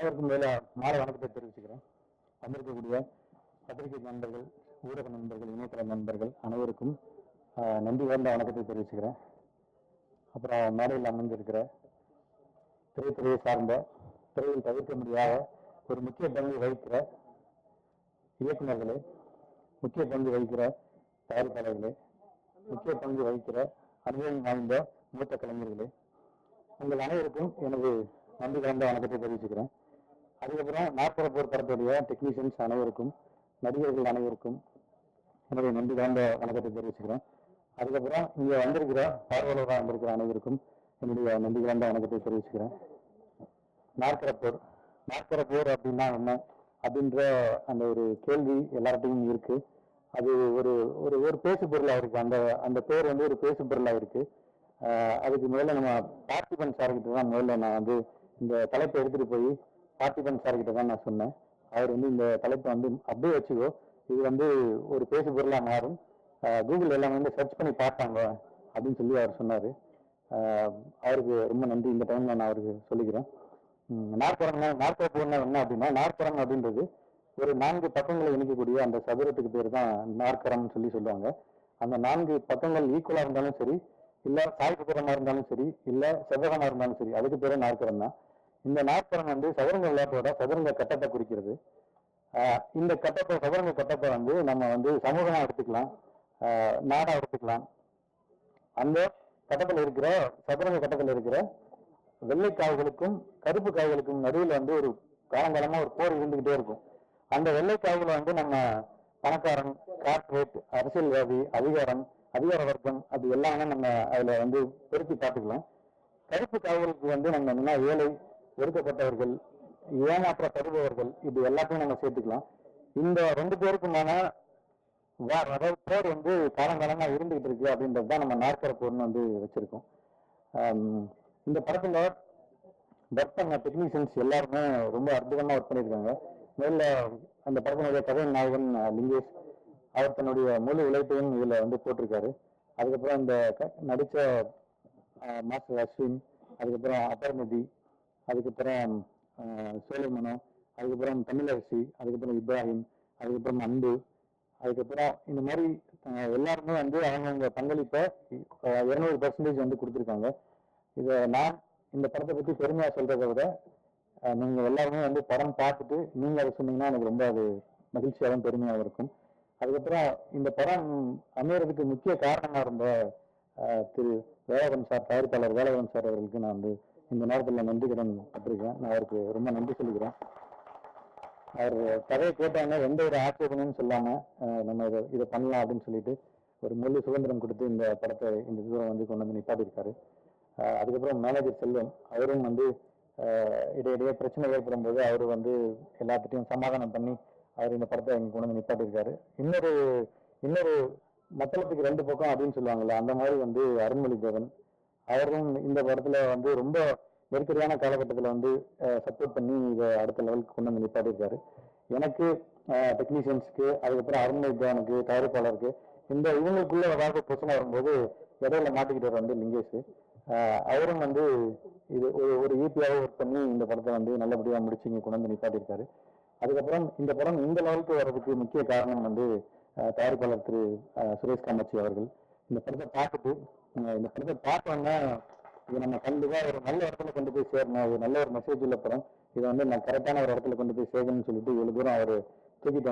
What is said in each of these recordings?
அனைவருக்கும் மாலை வணக்கத்தை தெரிவிச்சுக்கிறேன். வந்திருக்கக்கூடிய பத்திரிகை நண்பர்கள், ஊடக நண்பர்கள், இணையதள நண்பர்கள் அனைவருக்கும் நன்றி கலந்த வணக்கத்தை தெரிவிச்சுக்கிறேன். அப்புறம் மேடையில் அமைந்திருக்கிற திரைத்துறையை சார்ந்த, திரையில் தவிர்க்க முடியாத ஒரு முக்கிய பங்கு வகிக்கிற இயக்குநர்களே, முக்கிய பங்கு வகிக்கிற தயாரிப்பாளர்களே, முக்கிய பங்கு வகிக்கிற அனுபவம் வாய்ந்த மூத்த கலைஞர்களே, உங்கள் அனைவருக்கும் எனது நன்றி கலந்த வணக்கத்தை தெரிவிச்சுக்கிறேன். அதுக்கப்புறம் நாற்பது படத்துடைய டெக்னீஷியன்ஸ் அனைவருக்கும், நடிகர்கள் அனைவருக்கும் என்னுடைய நன்றி கலந்த வணக்கத்தை தெரிவிச்சுக்கிறேன். அதுக்கப்புறம் இங்கே வந்திருக்கிற பார்வையாளராக வந்திருக்கிற அனைவருக்கும் என்னுடைய நன்றி கலந்த வணக்கத்தை தெரிவிச்சுக்கிறேன். நாற்கரப்போர் அப்படின்னா என்ன அப்படின்ற அந்த ஒரு கேள்வி எல்லார்ட்டையும் இருக்கு. அது ஒரு ஒரு ஒரு பேசு பொருளாக இருக்கு. அந்த அந்த பேர் வந்து ஒரு பேசு பொருளாக இருக்கு. அதுக்கு முதல்ல நம்ம பார்த்திபன் சார்கிட்ட தான் முதல்ல நான் வந்து இந்த தலைப்பை எடுத்துட்டு போய் பார்த்திபன் சார்கிட்ட தான் நான் சொன்னேன். அவர் வந்து இந்த தலைப்பை வந்து அப்படியே வச்சுக்கோ, இது வந்து ஒரு பேசு பொருளாக மாறும், கூகுள் எல்லாம் வந்து சர்ச் பண்ணி பார்த்தாங்க அப்படின்னு சொல்லி அவர் சொன்னார். அவருக்கு ரொம்ப நன்றி. இந்த டைம்ல நான் அவருக்கு சொல்லிக்கிறேன். நாற்கரப்போர்னா என்ன அப்படின்னா, நாற்கரம் அப்படின்றது ஒரு 4 பக்கங்களை இணைக்கக்கூடிய அந்த சதுரத்துக்கு பேர் தான் நாற்கரம்னு சொல்லி சொல்லுவாங்க. அந்த 4 பக்கங்கள் ஈக்குவலா இருந்தாலும் சரி, இல்ல சாய்புறமா இருந்தாலும் சரி, இல்ல செவ்வகமா இருந்தாலும் சரி, அதுக்கு பேரு நாற்கரம் தான். இந்த நாற்கரம் வந்து சதுரங்க விளையாட்டோட சதுரங்க கட்டத்தை குறிக்கிறது. இந்த கட்டத்தை, சதுரங்க கட்டத்தை வந்து நம்ம வந்து சமூகமா எடுத்துக்கலாம், நாடா எடுத்துக்கலாம். அந்த கட்டத்தில் இருக்கிற, சதுரங்க கட்டத்தில் இருக்கிற வெள்ளை காவுகளுக்கும் கருப்பு காவுகளுக்கும் நடுவில் வந்து ஒரு காலங்காலமா ஒரு போர் இருந்துகிட்டே இருக்கும். அந்த வெள்ளை காவுல வந்து நம்ம பணக்காரன், கார்பரேட், அரசியல்வாதி, அதிகார வர்க்கம், அது எல்லாமே நம்ம அதுல வந்து பெருக்கி பார்த்துக்கலாம். கருப்பு காவலுக்கு வந்து நம்ம என்ன, ஏழை, ஒடுக்கப்பட்டவர்கள், ஏமாற்றப்படுபவர்கள், இது எல்லாத்தையும் நம்ம சேர்த்துக்கலாம். இந்த 2 பேருக்குமான அதாவது போர் வந்து காலங்காலமா இருந்துகிட்டு இருக்கு அப்படின்றது தான் நம்ம நாற்கர போர்னு வந்து வச்சிருக்கோம். இந்த படத்துல ஒர்க் பண்ண டெக்னீஷியன்ஸ் எல்லாருமே ரொம்ப அற்புதமா ஒர்க் பண்ணியிருக்காங்க. முதல்ல அந்த படத்தினுடைய கதை நாயகன் லிங்கேஷ், அவர் தன்னுடைய முழு உழைப்பையும் இதுல வந்து போட்டிருக்காரு. அதுக்கப்புறம் இந்த நடிச்ச மாஸ்டர் அஸ்வின், அதுக்கப்புறம் அபர்நிதி, அதுக்கப்புறம் சோலைமனோ, அதுக்கப்புறம் தமிழரசி, அதுக்கப்புறம் இப்ராஹிம், அதுக்கப்புறம் அன்பு, அதுக்கப்புறம் இந்த மாதிரி எல்லாருமே வந்து அவங்கவுங்க பங்களிப்பை 200% வந்து கொடுத்துருக்காங்க. இதை நான் இந்த படத்தை பத்தி பெருமையா சொல்றதை விட, நீங்க எல்லாருமே வந்து படம் பார்த்துட்டு நீங்க அதை சொன்னீங்கன்னா எனக்கு ரொம்ப அது மகிழ்ச்சியாகவும் பெருமையாகவும் இருக்கும். அதுக்கப்புறம் இந்த படம் அமையறதுக்கு முக்கிய காரணமா இருந்த திரு வேலவன் சார், தயாரிப்பாளர் வேலவன் சார் அவர்களுக்கு நான் வந்து இந்த நேரத்தில் நன்றி கடன் பட்டிருக்கேன். நான் அவருக்கு ரொம்ப நன்றி சொல்லிக்கிறேன். அவர் கதையை கேட்டாங்க, எந்த ஒரு ஆட்சேபனையும் சொல்லாம நம்ம இதை பண்ணலாம் அப்படின்னு சொல்லிட்டு ஒரு முழு சுதந்திரம் கொடுத்து இந்த படத்தை இந்த தூரம் வந்து கொண்டு வந்து நிப்பாட்டியிருக்காரு. அதுக்கப்புறம் மேனேஜர் செல்வம், அவரும் வந்து இடையிடையே பிரச்சனை ஏற்படும் போது அவர் வந்து எல்லாத்திட்டையும் சமாதானம் பண்ணி அவர் இந்த படத்தை இங்க கொண்டு வந்து நிப்பாட்டியிருக்காரு. இன்னொரு மத்தளத்துக்கு 2 பக்கம் அப்படின்னு சொல்லுவாங்கல்ல, அந்த மாதிரி வந்து அருண்மொழி தேவன், அவரும் இந்த படத்துல வந்து ரொம்ப நெருக்கடியான காலகட்டத்தில் வந்து சப்போர்ட் பண்ணி இதை அடுத்த லெவலுக்கு கொண்டு வந்து நிப்பாட்டியிருக்காரு. எனக்கு, டெக்னீஷியன்ஸ்க்கு, அதுக்கப்புறம் அருண்மொழி தேவனுக்கு, தயாரிப்பாளருக்கு, இந்த இவங்களுக்குள்ள ஏதாவது பிரச்சனை வரும்போது இடையில மாட்டிக்கிட்டு வந்து லிங்கேஷ், அவரும் வந்து இது ஒரு ஈபியாவை ஒர்க் பண்ணி இந்த படத்தை வந்து நல்லபடியா முடிச்சு இங்க கொண்டு வந்து நிப்பாட்டியிருக்காரு. அதுக்கப்புறம் இந்த படம் இந்த லெவலுக்கு வர்றதுக்கு முக்கிய காரணம் வந்து தயாரிப்பாளர் திரு சுரேஷ் காமாட்சி அவர்கள். இந்த படத்தை பார்த்தோன்னா இது நம்ம கண்டிப்பா ஒரு நல்ல இடத்துல கொண்டு போய் சேரணும், அது நல்ல ஒரு மெசேஜ் உள்ள படம், இதை வந்து நான் கரெக்டான ஒரு இடத்துல கொண்டு போய் சேர்க்கணும்னு சொல்லிட்டு இவ்வளவு தூரம் அவர் தூக்கிட்டு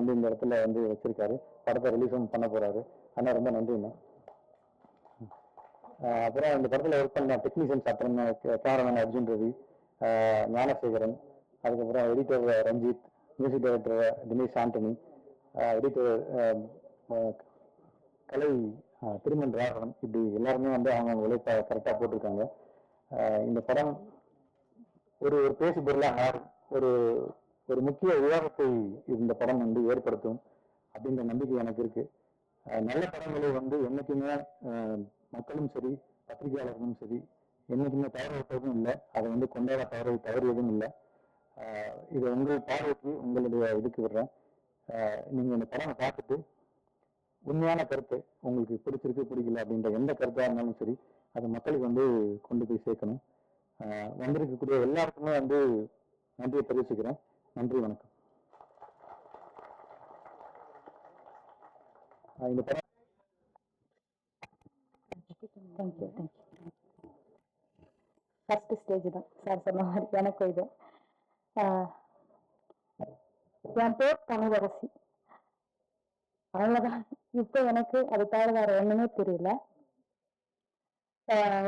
வந்து இந்த இடத்துல வந்து வச்சிருக்காரு. படத்தை ரிலீஸும் பண்ண போறாரு. ஆனால் ரொம்ப நன்றிண்ணா. அப்புறம் இந்த படத்துல ஒர்க் பண்ண டெக்னீஷியன்ஸ், அப்புறம் கேமராமேன் அர்ஜுன் ரவி, ஞானசேகரன், அதுக்கப்புறம் editor Ranjith, music director Dinesh Antony, editor கலை திருமன் ராகவன், இப்படி எல்லாருமே வந்து அவங்க உழைப்ப கரெக்டா போட்டிருக்காங்க. இந்த படம் ஒரு பேசு பொருளா மாறும், ஒரு முக்கிய விவாதத்தை இந்த படம் வந்து ஏற்படுத்தும் அப்படின்ற நம்பிக்கை எனக்கு இருக்கு. நல்ல படங்களை வந்து என்னைக்குமே மக்களும் சரி, பத்திரிகையாளர்களும் சரி, என்னைக்குமே தவற விட்டதும் இல்லை, அதை வந்து கொண்டாட தவறியதும் இல்லை. இதை உங்கள் பார்வைக்கு, உங்களுடைய இதுக்கு விடுறேன். நீங்க இந்த படம் பார்த்துட்டு உண்மையான கருத்து உங்களுக்கு பிடிச்சிருக்கு பிடிக்கல அப்படின்ற எந்த கருத்தா இருந்தாலும் சரி, அதை மக்களுக்கு வந்து கொண்டு போய் சேர்க்கணும். வந்திருக்கக்கூடிய எல்லாருக்குமே வந்து நன்றியை தெரிவிச்சுக்கிறேன். நன்றி, வணக்கம். இந்த படம் ஃபர்ஸ்ட் ஸ்டேஜ் தான் சார் சொன்ன மாதிரி எனக்கும் இது. என் பேர் தமிழரசி, அவ்வளவுதான். இப்போ எனக்கு அது தவிர வேற ஒண்ணுமே தெரியல.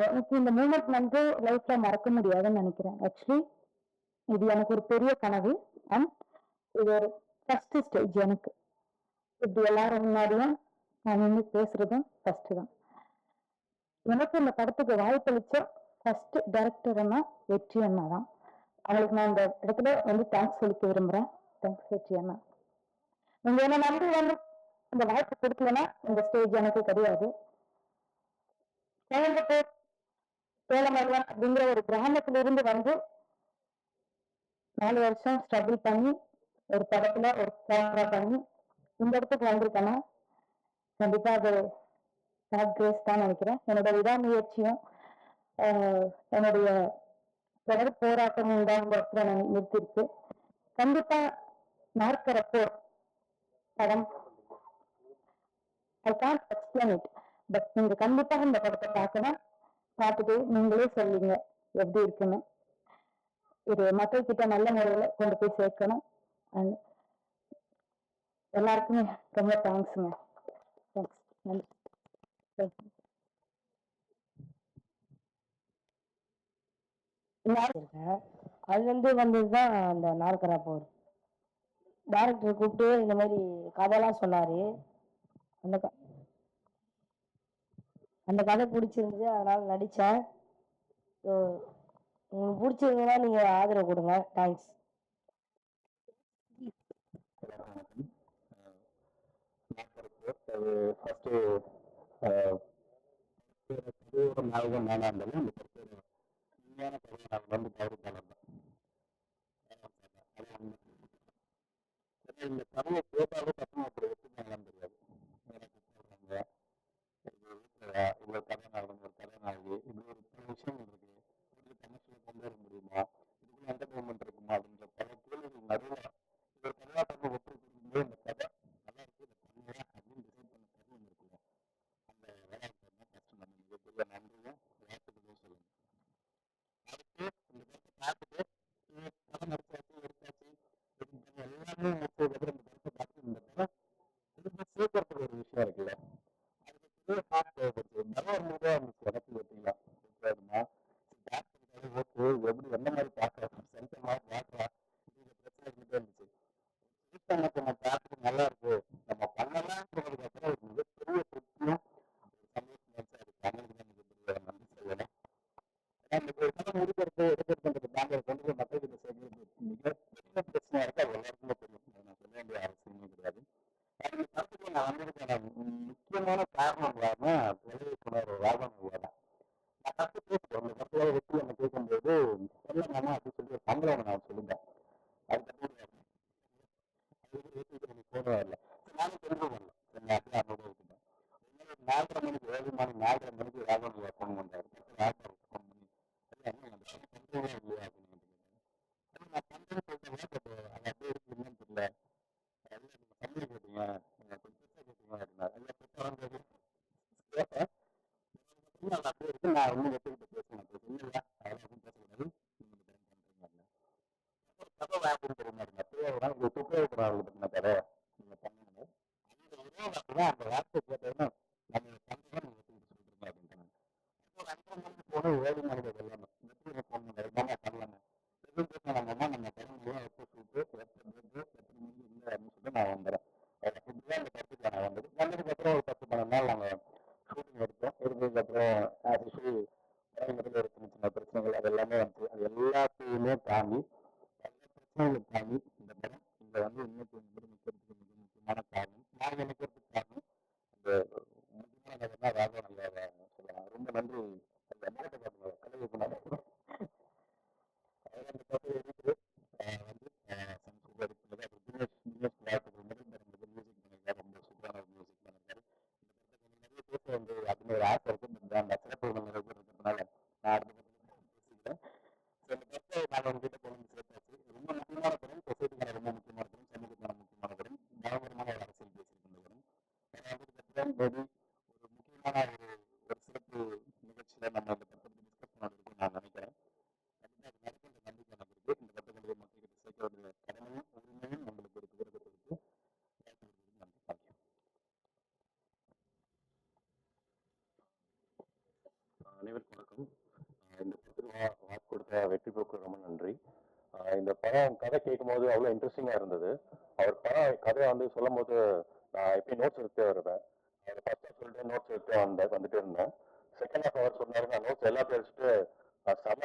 எனக்கு இந்த மூமெண்ட் வந்து லைஃப்ல மறக்க முடியாதுன்னு நினைக்கிறேன். ஆக்சுவலி இது எனக்கு ஒரு பெரிய கனவு அண்ட் இது ஒரு ஃபர்ஸ்ட் ஸ்டேஜ். எனக்கு இப்படி எல்லாரும் முன்னாடியும் நான் வந்து பேசுறதும் ஃபர்ஸ்ட் தான். எனக்கு இந்த படத்துக்கு வாய்ப்பளிச்ச ஃபர்ஸ்ட் டைரக்டர்னா வெற்றி அண்ணா தான். அவங்களுக்கு நான் இந்த இடத்துல வந்து தேங்க்ஸ் சொல்லிக்க விரும்புறேன். தேங்க்ஸ் வெற்றி அண்ணா. நீங்க என்ன நம்பி வந்து இந்த வாய்ப்பு கொடுக்கலன்னா இந்த ஸ்டேஜ் எனக்கு கிடையாது. கோயம்புத்தூர் சேலமங்கலம் அப்படிங்கிற ஒரு கிராமத்துல இருந்து வந்து 4 வருஷம் ஸ்ட்ரகிள் பண்ணி ஒரு படத்துல ஒரு கேமரா பண்ணி இந்த இடத்துக்கு வந்திருக்கேன்னா கண்டிப்பா அது காட் கிரேஸ் தான் நினைக்கிறேன். என்னோட விடாமுயற்சியும் என்னுடைய தொடர் போராட்டமும் தான் இந்த இடத்துல நான் நிறுத்திருக்கு. கண்டிப்பா நாற்கரப்போ படம் I can't explain it, but நீங்க கண்டிப்பா இந்த படத்தை பார்க்கணும். பார்த்துட்டு நீங்களே சொல்லுங்க எப்படி இருக்குன்னு. இது மக்கள் கிட்ட நல்ல முறையில கொண்டு போய் சேர்க்கணும். அண்ட் எல்லாருக்குமே ரொம்ப தேங்க்ஸுங்க. தேங்க்ஸ். நன்றி. அது வந்ததுதான் அந்த நாற்கரா போர். டைரக்டர் கூப்பிட்டு இந்த மாதிரி கதையெல்லாம் சொன்னாரு. அந்த அந்த கதை பிடிச்சிருந்துச்சு, அதனால நடிச்சேன். ஸோ உங்களுக்கு பிடிச்சிருந்ததுன்னா நீங்க ஆதரவு கொடுங்க. தேங்க்ஸ். நாயகன் நானா இருந்தாலும் அந்த படத்தோட உண்மையான கதையாளர் வந்து தயாரிப்பாளர் தான். இந்த கதையை கேட்டாலே பசங்க அப்படி வச்சுருந்தாங்கன்னு தெரியாது. சொல்றாங்க இவ்வளவு கதாநாயகன் ஒரு கதாநாயகி இப்படி ஒரு பல விஷயங்கள் இருக்கு, இப்படி கமர்ஷியல் கொண்டு வர முடியுமா, இதுக்குள்ள என்டர்டைன்மெண்ட் இருக்குமா அப்படின்ற பல கேள்விகள் நடுவில் ஒரு கதாபாத்திரம் ஒப்புக்கொண்டு இந்த கதை நல்லா இருக்கு, இந்த பண்ணுறேன் அப்படின்னு டிசைட் பண்ண கதை ஒன்று இருக்குல்ல, அந்த வேலைக்கு தான் ஃபர்ஸ்ட் நம்ம மிகப்பெரிய நன்றியும் வாழ்த்துக்களும் சொல்லணும். அடுத்து இந்த படத்தை பார்த்துட்டு படம் நடிச்சாச்சு எடுத்தாச்சு எல்லாமே முடிச்சதுக்கப்புறம் இந்த படத்தை பார்த்து இந்த படம் திரும்ப சேர்க்கறதுக்கு ஒரு விஷயம் இருக்குல்ல, அதுக்கு பெரிய காசு தேவைப்படுது. நல்லா இருந்ததா இருந்துச்சு எனக்கு பார்த்தீங்களா ஓகேமா ஓகே எப்படி எந்த மாதிரி பார்க்கலாம் சென்டமா பார்க்கலாம் இந்த பிரச்சனை இருந்துட்டே இருந்துச்சு. நம்ம பார்த்துட்டு நல்லா இருக்கு நம்ம பண்ணலாம் சொன்னதுக்கு அப்புறம் ஒரு மிகப்பெரிய திருப்தியும் ஒரு சந்தோஷம் வச்சு அது பண்ணதுக்கு தான் மிகப்பெரிய நன்றி சொல்லணும். அந்த ஒரு கதை முடிக்கிறது எடுக்கிறது நாங்கள் கொண்டு போய் மக்கள்கிட்ட சேர்க்கிறது மிகப்பெரிய பிரச்சனையா இருக்கு. அது எல்லாருக்குமே தெரியும், நான் சொல்ல வேண்டிய அவசியமே கிடையாது. அந்த படத்துக்கு நான் வந்ததுக்கான முக்கியமான காரணம் இல்லாம தொழில்நுட்ப ராகவன் தான். நான் ஃபர்ஸ்ட் பேசுறேன் அந்த படத்துல வெற்றி என்ன கேட்கும்போது சொல்லலாமா அப்படின்னு சொல்லி ஒரு சம்பளம் நான் சொல்லிட்டேன். அதுக்கப்புறம் போனே வரல, நானும் தெரிஞ்சு வரல, அப்படியே அனுபவம் இருக்கேன். 4:30 மணிக்கு 7 மணி 4:30 மணிக்கு ராகவன் ஃபோன் பண்றாரு. ஃபோன் பண்ணி பண்றீங்களா இல்லையா அப்படின்னு நான் பண்றேன்னு சொல்லிட்டேன். பட் அது அப்படியே இருக்கு என்னன்னு தெரியல, நீங்க சம்பளம் கேட்டீங்க கொஞ்சம் கேட்டீங்க அப்படின்னா ஐயா பெற்றாங்க கேட்டேன். அப்படியே இருக்கு, நான் இன்னும் வெற்றிக்கிட்ட பேசுவேன் இல்லையா அதெல்லாம் பேசக்கூடாது, நீங்க பண்றீங்க கதை அப்படின்னு தெரியுமா அப்படியே துப்புரவு பத்தின கதை நீங்க பண்ணுங்க அப்படிதான் அந்த வார்த்தை கேட்டதுன்னா நம்ம பண்றோம் நீங்க வெற்றிக்கிட்ட சொல்றீங்க அப்படின்ட்டாங்க. ஒரு 5 மணிக்கு போன 7 மணிக்கு எல்லாமே வெற்றியை ஃபோன் பண்ணுறது நம்ம பண்ணலாமே எதுவும் பேசினாங்கன்னா நம்ம படம் எப்போ சூட்டு எப்போ எத்தனை மணிக்கு இல்லை அப்படின்னு சொல்லி நான் வந்துடுறேன். இப்படிதான் அந்த படத்துக்கு நான் வந்ததுக்கு அப்புறம் ஒரு 10-12 நாள் நாங்கள் ஷூட்டிங் எடுத்தோம். எடுத்ததுக்கப்புறம் ஆக்சுவலி படங்குறதுல ஒரு சின்ன சின்ன பிரச்சனைகள் அது எல்லாமே வந்துச்சு. அது எல்லாத்தையுமே தாண்டி பிரச்சனைகளை தாண்டி இந்த படம் இங்க இன்னைக்கு நிற்கிறதுக்கு மிக முக்கியமான காரணம் நான் நினைக்கிறதுக்கு காரணம் இந்த முக்கியமான கதைனா ராகவன் ஐயா சொல்லலாம். ரொம்ப நன்றி. அந்த படத்தை பார்த்துங்க கதை அந்த படத்தை எடுத்து மியூசிக் பண்ணியிருக்காரு, ரொம்ப சூப்பரான மியூசிக் பண்ணியிருக்காரு. இந்த படத்தை நிறைய பேர் அதுல ஒரு ஆசை இருக்கு, அந்த சிறப்புகள் நிறைய பேர் இருக்கிறதுனால நான் அடுத்த படத்துல பேசிக்கிறேன். இந்த படத்தை நான் உங்ககிட்ட கொண்டு சேர்த்தாச்சு. ரொம்ப வெற்றி போக்கு ரொம்ப நன்றி. இந்த படம் கதை கேட்கும்போது அவ்வளோ இன்ட்ரெஸ்டிங்காக இருந்தது. அவர் படம் கதையை வந்து சொல்லும் போது நான் எப்பயும் நோட்ஸ் எடுத்தே வருவேன். அவர் ஃபர்ஸ்ட் சொல்லிட்டு நோட்ஸ் எடுத்து வந்துட்டு இருந்தேன். செகண்ட் ஹாஃப் அவர் சொன்னாரு, நான் நோட்ஸ் எல்லாத்தையும் வச்சுட்டு செம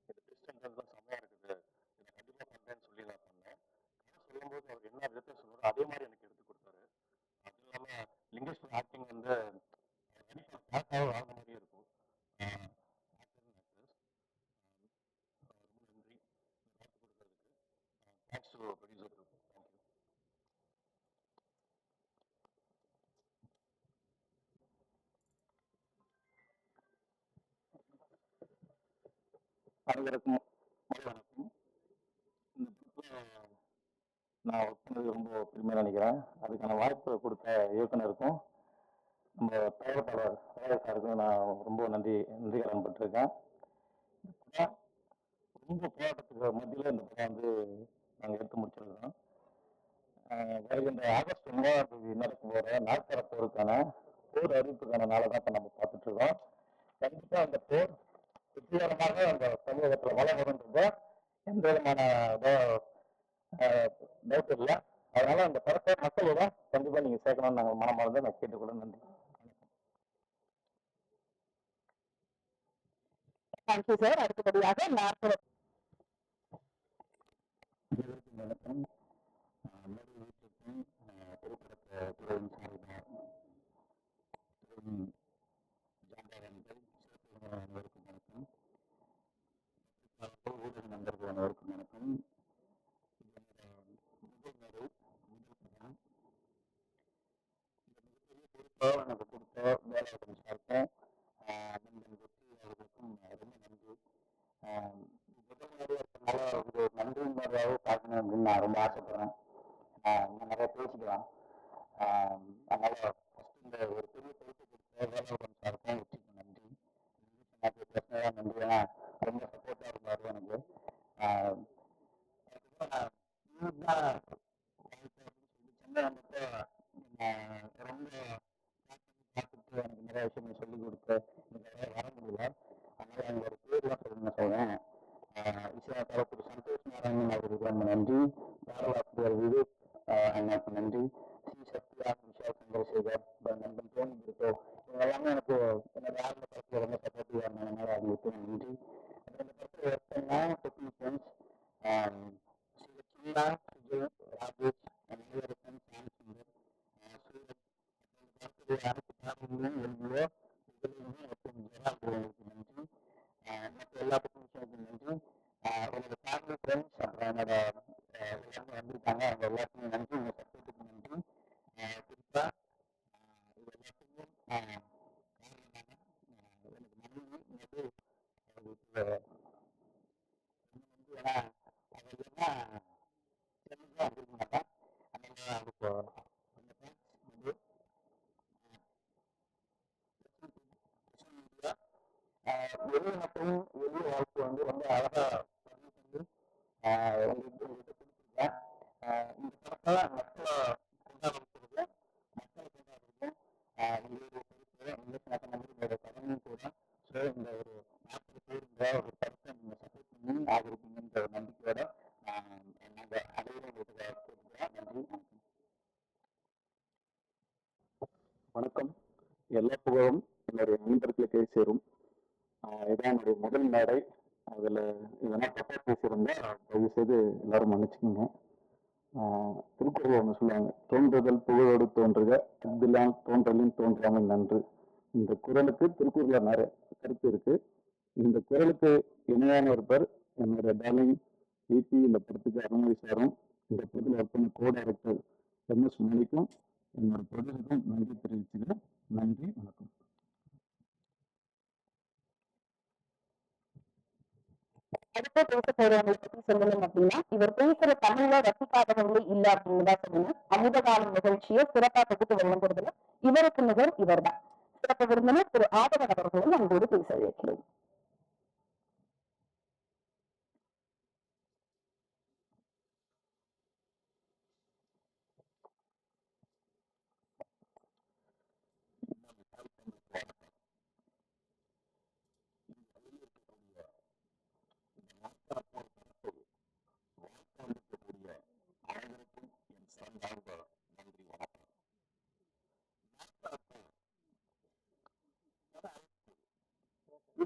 இந்த டிஸ்டன்ஸ் தான் செம்மையாக இருக்குது, இதை கண்டிப்பாக பண்ணுறேன்னு சொல்லி நான் பண்ணேன். சொல்லும்போது அவர் என்ன விதத்தை சொல்றாரு அதே மாதிரி எனக்கு எடுத்து கொடுத்தாரு. அது இல்லாமல் லிங்கேஷ் ஆக்டிங் வந்து கேரக்டராக வாழ்ந்த மாதிரியே இருக்கும். ரொம்ப நன்றி பார்த்து கொடுக்கறதுக்கு. Thanks to producer. தேங்க்யூ. அனைவருக்கும் வணக்கம். இந்த படத்தில் நான் ஒர்க் பண்ணது ரொம்ப பெருமையாக நினைக்கிறேன். அதுக்கான வாய்ப்பு கொடுத்த இயக்குனருக்கும் நம்ம தயாரிப்பாளர் சாருக்கும் நான் ரொம்ப நன்றி கடன் பட்டிருக்கேன். ரொம்ப போராட்டத்துக்கு மத்தியில் இந்த படம் வந்து நாங்கள் எடுத்து முடிச்சிருக்கோம். வருகின்ற ஆகஸ்ட் 9ஆம் தேதி நடக்க போகிற நாற்கர போருக்கான போர் அறிவிப்புக்கான நாளை தான் இப்போ நம்ம பார்த்துட்டு இருக்கோம். கண்டிப்பாக அந்த போர் வெற்றிகரமாக அந்த சமூகத்தில் வளரும்ன்றத எந்த விதமான டவுட் இல்லை. அதனால அந்த படத்தை மக்களோட கண்டிப்பாக நீங்கள் சேர்க்கணும்னு நாங்கள் மனமார்ந்து நான் கேட்டுக்கொள்ள. நன்றி. Thank you sir. அடுத்தபடியாக நாற்கர வணக்கம். வீட்டுக்கும் திரைப்படத்தை துறையின் சார்பாக ஜாம்பவான்கள் சிறப்பு அனைவருக்கும் வணக்கம். ஊடக நண்பர்கள் அனைவருக்கும் வணக்கம். இது என்னோட முதல் மேடை, முதல் படம். இந்த மிகப்பெரிய பொறுப்பாக எனக்கு கொடுத்த வேலாயுதம் சாருக்கும் நண்பன் வெற்றி அவர்களுக்கும் ரொம்ப நன்றி. முதல் மேடையாக இருக்கனால ஒரு நன்றி மேடையாகவே பார்க்கணும் அப்படின்னு நான் ரொம்ப ஆசைப்படுறேன். இன்னும் நிறைய பேசிக்கலாம். அதனால ஃபர்ஸ்ட் இந்த ஒரு பெரிய பொறுப்பு கொடுத்த வேலாயுதம் சாருக்கும் வெற்றிக்கும் நன்றி. எனக்கு பர்சனலாக நன்றி. ஏன்னா ரொம்ப சப்போர்ட்டாக இருந்தார் எனக்கு. அதுக்கப்புறம் நான் சென்னை வந்தப்போ ரொம்ப பார்த்துட்டு எனக்கு நிறைய விஷயங்கள் சொல்லிக் கொடுத்து எனக்கு வர முடியல. அதனால அவங்களோட பேர்லாம் சொல்லணும்னு சொல்றேன். இசையமைப்பாளர் சந்தோஷ் நாராயணன் அவருக்கு ரொம்ப நன்றி. பாடலாசிரியர் விவேக் அண்ணாக்கு நன்றி. சத்யா, விஷா சந்திரசேகர், நண்பன் தோனி பிரிட்டோ, இவங்க எல்லாமே எனக்கு என்னோட ஆரம்ப படத்தில் ரொம்ப சப்போர்ட்டிவாக இருந்ததுனால அவங்களுக்கு நன்றி. அந்த படத்தில் ஒர்க் பண்ண டெக்னீஷியன்ஸ் சின்ன சுஜய், ராஜேஷ், அனைவருக்கும் சாம்சுந்தர், சூரத், படத்துடைய அனைத்து பாடல்களும் எழுதிய இதிலுமே மற்றும் ஜெரால்டுக்கு நன்றி. மற்ற எல்லா டெக்னீஷியனுக்கும் நன்றி. என்னோட ஃபேமிலி ஃப்ரெண்ட்ஸ் அப்புறம் என்னோட எல்லாமே வந்திருக்காங்க. அவங்க எல்லாத்துக்குமே நன்றி. உங்கள் சப்போர்ட்டுக்கு நன்றி. குறிப்பாக இது எல்லாத்துக்கும் காரணமான எனக்கு மனைவி வந்து அவங்களுக்கு நன்றி. ஏன்னா அவர் இல்லைன்னா சென்னைக்கு வந்திருக்க மாட்டேன். அதனால அதுக்கு அந்த தேங்க்ஸ் வந்து வெளி மற்றும் வெளி வாழ்க்கை வந்து ரொம்ப அழகா பண்ணி எங்கள்கிட்ட கொடுத்துருக்கேன். இந்த படத்தை மக்களை கொண்டாட வைக்கிறது, மக்களை கொண்டாடுறது எங்களுடைய பொறுப்பு, எங்களுக்கு நம்மளுடைய கடமையும் கூட. ஸோ இந்த ஒரு 40 பேருன்ற ஒரு படத்தை நீங்கள் சப்போர்ட் பண்ணி ஆதரிப்பீங்கன்ற ஒரு நம்பிக்கையோட நாங்கள் அனைவரும் உங்களுக்கு கேட்டுக்கிறோம். நன்றி. வணக்கம். எல்லா புகழும் என்னுடைய நண்பர்களுக்கே சேரும். இதான் என்னுடைய முதல் மேடை. அதில் இதெல்லாம் தப்பாக பேசியிருந்தா தயவு செய்து எல்லாரும் மன்னிச்சுக்கோங்க. திருக்குறள் ஒன்று சொல்லுவாங்க, தோன்றுதல் புகழோடு தோன்றுக, இதெல்லாம் தோன்றலின் தோன்றாமல் நன்று. இந்த குறளுக்கு திருக்குறளில் நிறைய கருத்து இருக்கு. இந்த குறளுக்கு இணையான ஒருவர் என்னோட டார்லிங் ஈபி, இந்த படத்துக்கு அனுமதி சாரும், இந்த படத்தில் ஒர்க் பண்ண கோ டைரக்டர் MS மணிக்கும் என்னோட ப்ரொடியூசருக்கும் நன்றி தெரிவிச்சுக்கிறேன். நன்றி, வணக்கம். அடுத்த பேச போறவங்களை பத்தி சொல்லணும் அப்படின்னா, இவர் பேசுற தமிழ்ல ரசிக்காதவங்களே இல்ல அப்படின்னு தான் சொல்லணும். அமுத காலம் நிகழ்ச்சியை சிறப்பா தொகுத்து வழங்குறதுல இவருக்கு நிகர் இவர்தான். சிறப்பு விருந்தினர் திரு ஆதவன் அவர்களும் அங்கோடு பேச வைக்கிறோம்.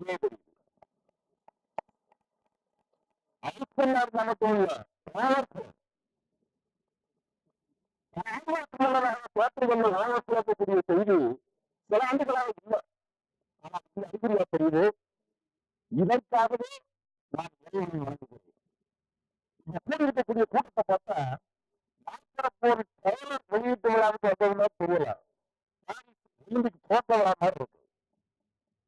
தெரியவே தெரியுது. அதுக்குள்ளார் நமக்கு உள்ள தேட்டர்களில் வாழக்கூடிய செய்தி சில ஆண்டுகளாக இல்லை. ஆனா அறிகுறியா தெரியுது. இதற்காகவே நான் இறைவனை வணங்குகிறேன். எப்படி இருக்கக்கூடிய கூட்டத்தை பார்த்தா ஒரு ட்ரெயிலர் வெளியீட்டு விழாவுக்கு வந்ததுன்னா தெரியல, ஒலிம்பிக் போட்ட விழா மாதிரி இருக்கு.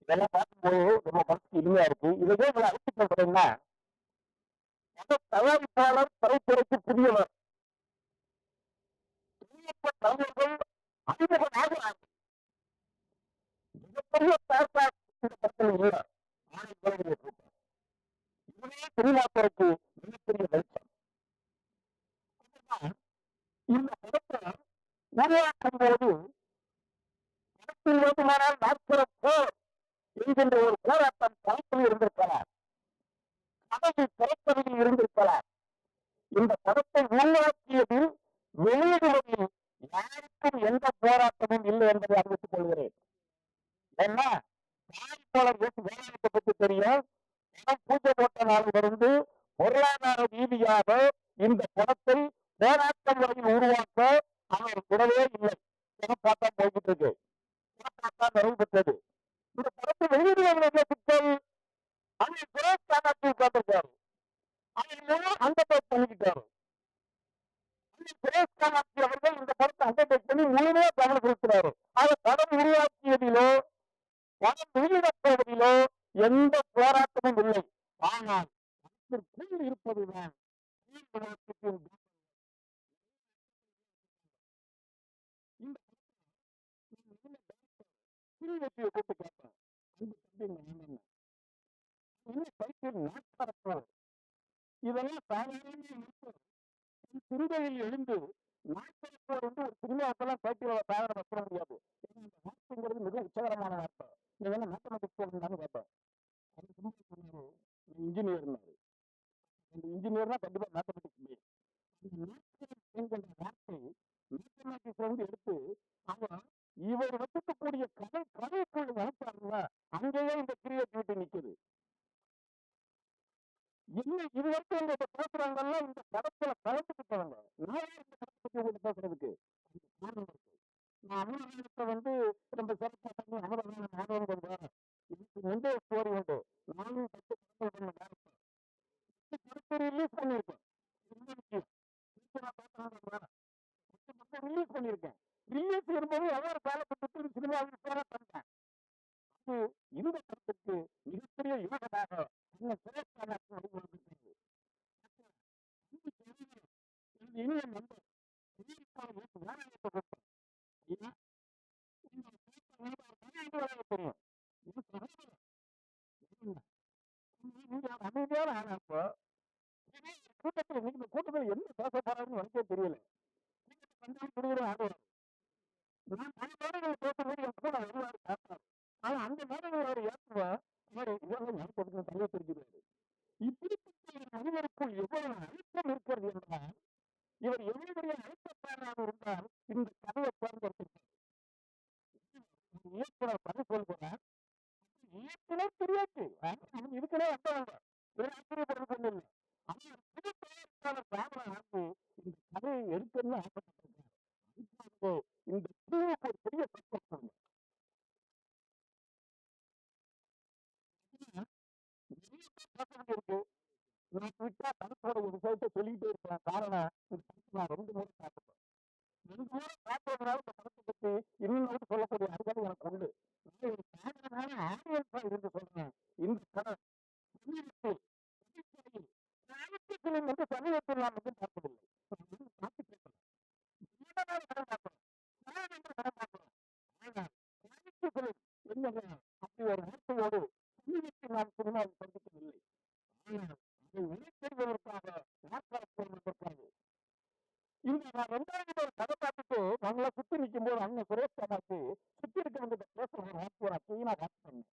இதெல்லாம் பார்க்கும்போது ரொம்ப மனசுக்கு இனிமையா இருக்கு. இதுவே இவ்வளவு அழைத்து சொல்றேன்னா தயாரிப்பாளர் திரைத்துறைக்கு புதியவர் தலைவர்கள் அறிமுகமாக மிகப்பெரிய பேர்பாக் இந்த படத்தில் இல்லை. இதுவே திருநாட்டுக்கு மிகப்பெரிய வெளிச்சம். இந்த படத்தை உருவாக்கும் போது படத்தில் வேண்டுமானால் நாட்களும் போர் என்கின்ற ஒரு போராட்டம் களத்தில் இருந்திருக்கலாம், கதையில் திரைக்கதையில் இருந்திருக்கலாம். இந்த படத்தை உருவாக்கியதில் வெளியிடுவதில் யாருக்கும் எந்த போராட்டமும் இல்லை என்பதை அறிவித்துக் கொள்கிறேன். ஏன்னா தயாரிப்பாளர் வேளாணத்தை பற்றி தெரியும். படம் பூஜை போட்ட நாளிலிருந்து பொருளாதார ரீதியாக இந்த படத்தை போராட்டம் வரையில் உருவாக்க அவர் விடவே இல்லை. படம் பார்த்தா போய்கிட்டு இருக்கு, படம் பார்த்தா நிறைவு பெற்றது. இந்த படத்தை வெளியிடுவதில் சிக்கல் அவர் சுரேஷ் காமாட்சி உட்கார்ந்திருக்காரு, அவர் அண்டர்டேக் பண்ணிக்கிட்டாரு. சுரேஷ் காமாட்சி அவர்கள் இந்த படத்தை அண்டர்டேக் பண்ணி முழுமையா கவனம் செலுத்தினாரு. அவர் படம் உருவாக்கியதிலோ படம் வெளியிடப்படுவதிலோ எந்த போராட்டமும் இல்லை. ஆனால் இருப்பதுதான் கூட்டு கேட்பேன். இதெல்லாம் சிறுகையில் எழுந்து நாட்போர் வந்து ஒரு சினிமாக்கெல்லாம் பேட்டியில சாதனை வைக்க முடியாது. நாட்டுங்கிறது மிக உச்சகரமான நாட்டம். நீங்க என்ன மேத்தமெட்டிக்ஸ் போகணும்னு கேட்டேன். இன்ஜினியர் அந்த இன்ஜினியர்னா கண்டிப்பா மேத்தமெட்டிக்ஸ் வார்த்தை மேத்தமெட்டிக்ஸ் வந்து எடுத்து அவன் இவர் வச்சுக்கக்கூடிய கதைக்குள் நினைப்பாருல, அங்கேயே இந்த கிரியேட்டிவிட்டி நிக்குது. என்ன இது வரைக்கும் உங்கள்கிட்ட பேசுறாங்கல்ல, இந்த படத்துல கலந்துக்கிட்டவங்க நான் இந்த படத்தை பத்தி உங்கள்கிட்ட பேசுறதுக்கு காரணம் இருக்கு. நான் அமரத்தை வந்து ரொம்ப சிறப்பாக பண்ணி அமரமான மாணவர்கள் வேற இதுக்கு முந்தைய ஸ்டோரி உண்டு. நானும் 10 படங்கள் படத்தை ரிலீஸ் பண்ணியிருக்கேன். ரிலீஸ் பண்ணியிருக்கேன். ரிலீஸ் வரும்போது எவ்வளவு காலப்பட்டு சினிமாவுக்கு சேர பண்ணிட்டேன். அது இந்த படத்துக்கு மிகப்பெரிய யோகமாக இனிய நண்பர் அமைதியான ஆனப்போ கூட்டத்தில் இந்த கூட்டத்தில் என்ன பேச போறாருன்னு எனக்கே தெரியல. ஆடுவார். நான் பல மேடைகளை பேசும்போது என் கூட வருவாரு பார்ப்பார். ஆனா அந்த மேடைகள் அவர் ஏற்றுவா தனியாக தெரிஞ்சுக்கிறாரு. இப்படிப்பட்ட மனிதருக்குள் எவ்வளவு அழுத்தம் இருக்கிறது என்றால் இவர் எவ்வளவு பெரிய அழுத்தக்காரராக இருந்தால் இந்த கதையை தேர்ந்தெடுத்திருக்கிறார். இயக்குனர் பதில் சொல்கிறார். இயக்குனர் தெரியாது, அவன் இருக்கிறே வந்தவங்க ஆச்சரியப்படுறது கொண்டு இல்லை. அவர் புது தயாரிப்பாளர் ராமராஜ் இந்த கதையை எடுக்கணும்னு ஆசைப்பட்டிருக்கிறார். இந்த குழுவுக்கு ஒரு பெரிய சக்சஸ் இருக்கு. நான் விட்டா படத்தோட ஒரு விஷயத்தை சொல்லிக்கிட்டே இருக்கிறேன். காரணம் நான் 2 முறை பார்த்துப்பேன். 2 முறை பார்த்ததுனால இந்த படத்தை பற்றி இன்னும் சொல்லக்கூடிய அறிவு எனக்கு உண்டு. ஆடியன்ஸா இருந்து சொல்றேன். இந்த படம் வந்து சமீபத்தில் நான் வந்து பார்த்ததில்லை. அப்படி ஒரு வார்த்தையோடு சமீபத்தில் நான் சினிமாவில் சந்திக்கவில்லை. அதை உழைப்பதற்காக நாட்காலத்திற்காக இந்த நான் 2வது ஒரு கதை பார்த்துட்டு நம்மளை சுத்தி நிற்கும் போது அண்ணன் சுரேஷ் காமாட்சி சுத்தி இருக்கிறவங்க பேசுற ஒரு வார்த்தையை நான் கிளீனா வாட்ச் பண்ணேன்.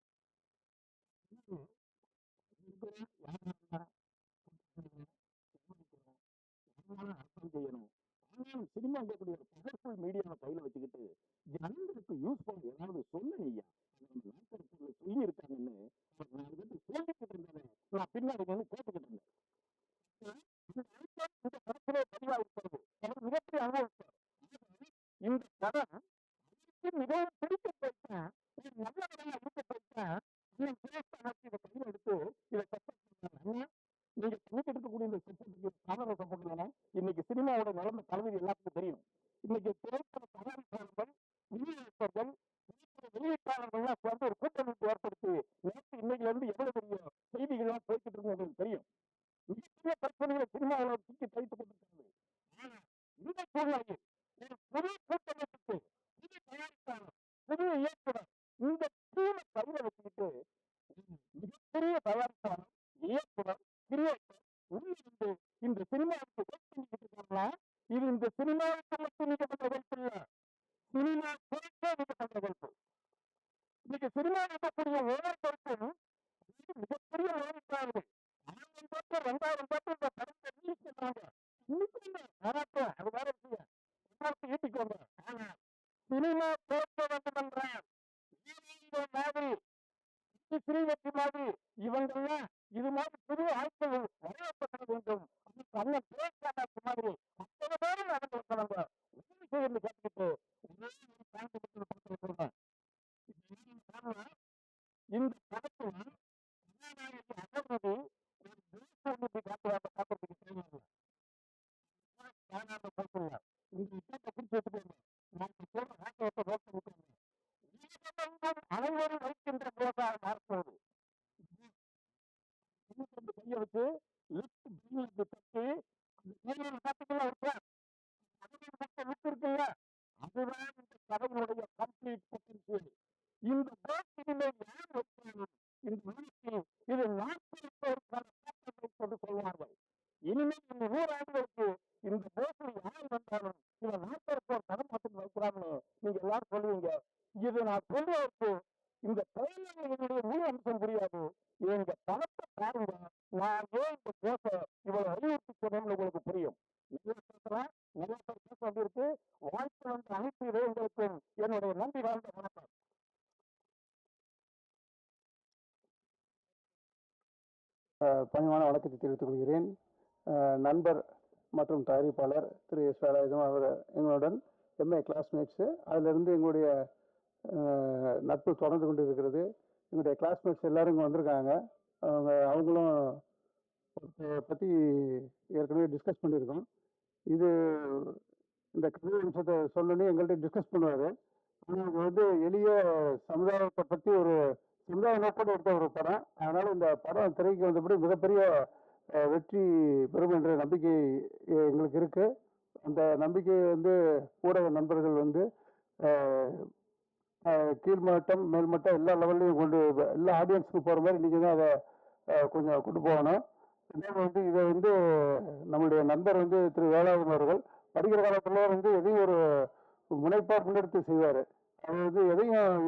அர்த்தம் செய்யணும். ஆனாலும் சினிமா இருக்கக்கூடிய பவர்ஃபுல் மீடியாவை கையில வச்சுக்கிட்டு ஜனங்களுக்கு யூஸ் பண்ண ஏதாவது சொல்லுங்க. சொல்லி இருக்காங்கன்னு நான் வந்து சொல்லிக்கிட்டு இருந்தேன். நான் பின்னாடி வந்து கேட்டுக்கிட்டு இருந்தேன். இந்த படத்திலே பதிவா இருக்கிறது எனக்கு மிகப்பெரிய அனுபவம். இந்த படம் மிகவும் பிடிக்க போயிட்டா ஒரு நல்ல படமா இருக்க போயிட்டா இதை கையில் எடுத்து இதை சப்போர்ட் நீங்க பண்ணிட்டு இருக்கக்கூடிய இந்த சப்போர்ட்டுக்கு சாதாரண சப்போர்ட் இல்லைன்னா இன்னைக்கு சினிமாவோட நிலைமை தலைவிதி எல்லாத்துக்கும் தெரியும். இன்னைக்கு திரைப்பட தயாரிப்பாளர்கள் விநியோகஸ்தர்கள் வெளியீட்டாளர்கள்லாம் சேர்ந்து ஒரு கூட்டமைப்பு ஏற்படுத்தி நேற்று இன்னைக்குல இருந்து எவ்வளவு பெரிய செய்திகள்லாம் போய்கிட்டு இருக்கு உங்களுக்கு தெரியும். மிகப்பெரிய பிரச்சனைகளை சினிமாவில் தூக்கி தைத்துக் கொண்டிருக்கிறது. ஆனா இந்த சூழ்நிலையில் ஒரு புதிய கூட்டமைப்புக்கு புதிய தயாரிப்பாளர் புதிய இயக்குனர் இந்த டீமை கையில வச்சுக்கிட்டு மிகப்பெரிய தயாரிப்பாளர் இயக்குனர் கிரியேட்டர் உள்ளிருந்து இந்த சினிமாவுக்கு ஒர்க் பண்ணிக்கிட்டு இருக்காங்களா? இது இந்த சினிமாவுக்கு மட்டும் நீங்க பண்ற ஹெல்ப் இல்ல, சினிமா குறிப்பே நீங்க பண்ற ஹெல்ப். இன்னைக்கு சினிமா இருக்கக்கூடிய ஒவ்வொருத்தருக்கும் மிகப்பெரிய ஓடிப்பார்கள் 1000 பேர் 2000 பேர் இந்த படத்தை ரிலீஸ் பண்றாங்க. பாராட்டுவேன், அது வேற விஷயம். ஈட்டிக்கோங்க. ஆனா சினிமா பேச வேண்டும் என்றால் மாதிரி ஸ்ரீவெற்றி மாதிரி இவங்கெல்லாம் இது மாதிரி புதிய ஆட்கள் வரையப்பட வேண்டும். அண்ணன் பேசாட்டாக்கு மாதிரி அத்தனை பேரும் நடந்து இருக்கிறாங்க. உதவி செய்யறது கேட்டுக்கிட்டு ஒரே ஒரு பாயிண்ட் படத்தை சொல்றேன். இந்த படத்துல கதாநாயகி அகர்வதி ஒரு தேசத்தை காட்டுவாங்க பார்க்கறதுக்கு தேவையில்லை. இந்த விஷயத்தை குறிச்சு வச்சுக்கோங்க. நான் சொல்ற வார்த்தையத்தை நோக்கி விட்டுருங்க. அனைவரும் வைக்கின்ற போதாக மாற்றுவது கைய வச்சு லெப்ட் தட்டி பார்த்துக்கலாம் இருக்கா லுக் இருக்குல்ல, அதுதான் இந்த கதையினுடைய கம்ப்ளீட் பொட்டன்சியல். இந்த போட்டியிலே யார் வைத்தாலும் இந்த உலகத்தில் இது நாட்களுக்கான என்று சொல்வார்கள். இனிமேல் இந்த 100 ஆண்டுகளுக்கு இந்த போட்டியில் யார் வந்தாலும் இதை நாட்களுக்கு படம் மட்டும் வைக்கிறாங்கன்னு நீங்க எல்லாரும் சொல்லுவீங்க. இது நான் சொல்வதற்கு இந்த ட்ரெயினுடைய முழு அம்சம் புரியாது. எங்க படத்தை பாருங்க, நான் ஏன் இந்த பேச இவ்வளவு அறிவுறுத்தி சொன்னேன்னு உங்களுக்கு புரியும். நிறைய பேசலாம், நிறைய பேர் பேச வேண்டியிருக்கு. வாய்ப்பு வந்து அனைத்து இளைஞர்களுக்கும் என்னுடைய நன்றி வாழ்ந்த வணக்கம். பணிவான வணக்கத்தை தெரிவித்துக் கொள்கிறேன். நண்பர் மற்றும் தயாரிப்பாளர் திரு எஸ் வேலாயுதம் அவர் எங்களுடன் எம்ஏ கிளாஸ்மேட்ஸு. அதிலிருந்து எங்களுடைய நட்பு தொடர்ந்து கொண்டு இருக்கிறது. எங்களுடைய கிளாஸ்மேட்ஸ் எல்லாரும் இங்கே வந்திருக்காங்க. அவங்களும் பற்றி ஏற்கனவே டிஸ்கஸ் பண்ணியிருக்கோம். இது இந்த கதை அம்சத்தை சொல்லணும்னு எங்கள்கிட்ட டிஸ்கஸ் பண்ணுவார். ஆனால் இது வந்து எளிய சமுதாயத்தை பற்றி ஒரு சமுதாய நோக்கோடு எடுத்த ஒரு படம். அதனால் இந்த படம் திரைக்கு வந்தபடி மிகப்பெரிய வெற்றி பெறும் என்ற நம்பிக்கை எங்களுக்கு இருக்கு. அந்த நம்பிக்கையை வந்து ஊடக நண்பர்கள் வந்து கீழ்மட்டம் மேல்மட்டம் எல்லா லெவல்லையும் கொண்டு எல்லா ஆடியன்ஸுக்கு போகிற மாதிரி நீங்கள் தான் அதை கொஞ்சம் கொண்டு போகணும். ரெண்டாவது வந்து இதை வந்து நம்மளுடைய நண்பர் வந்து திரு வேலாயுதம் அவர்கள் படிக்கிற காலத்தில் வந்து எதையும் ஒரு முனைப்பாக முன்னெடுத்து செய்வார். அவர் வந்து எதையும்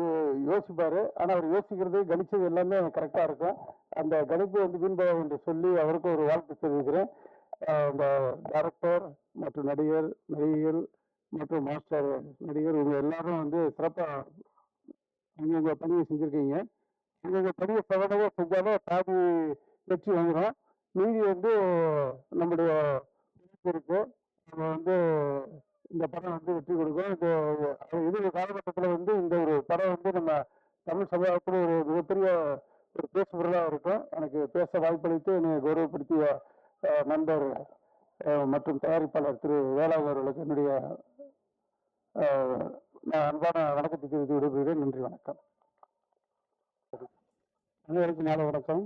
யோசிப்பார். ஆனால் அவர் யோசிக்கிறது கணிச்சது எல்லாமே கரெக்டாக இருக்கும். அந்த கணிப்பு வந்து வீண்போக என்று சொல்லி அவருக்கு ஒரு வாழ்த்து தெரிவிக்கிறேன். இந்த டைரக்டர் மற்றும் நடிகர் மற்றும் மாஸ்டர் நடிகர் இவங்க எல்லாரும் வந்து சிறப்பாக அங்கங்க பணியை செஞ்சுருக்கீங்க. அங்கங்க பணியை தவறவே செஞ்சாலும் பாதி வெற்றி வந்துடும். மீதி வந்து நம்முடைய இருக்கு. நம்ம வந்து இந்த படம் வந்து வெற்றி கொடுக்கும். இது காலகட்டத்தில் வந்து இந்த ஒரு படம் வந்து நம்ம தமிழ் சமுதாயத்தில் ஒரு மிகப்பெரிய ஒரு பேசு பொருளாக இருக்கும். எனக்கு பேச வாய்ப்பளித்து என்னை கௌரவப்படுத்திய நண்பர் மற்றும் தயாரிப்பாளர் திரு வேலாயுதம் அவர்களுக்கு என்னுடைய நான் அன்பான வணக்கத்தை தெரிவித்து விடுகிறேன். நன்றி, வணக்கம். அனைவருக்கும் மாலை வணக்கம்.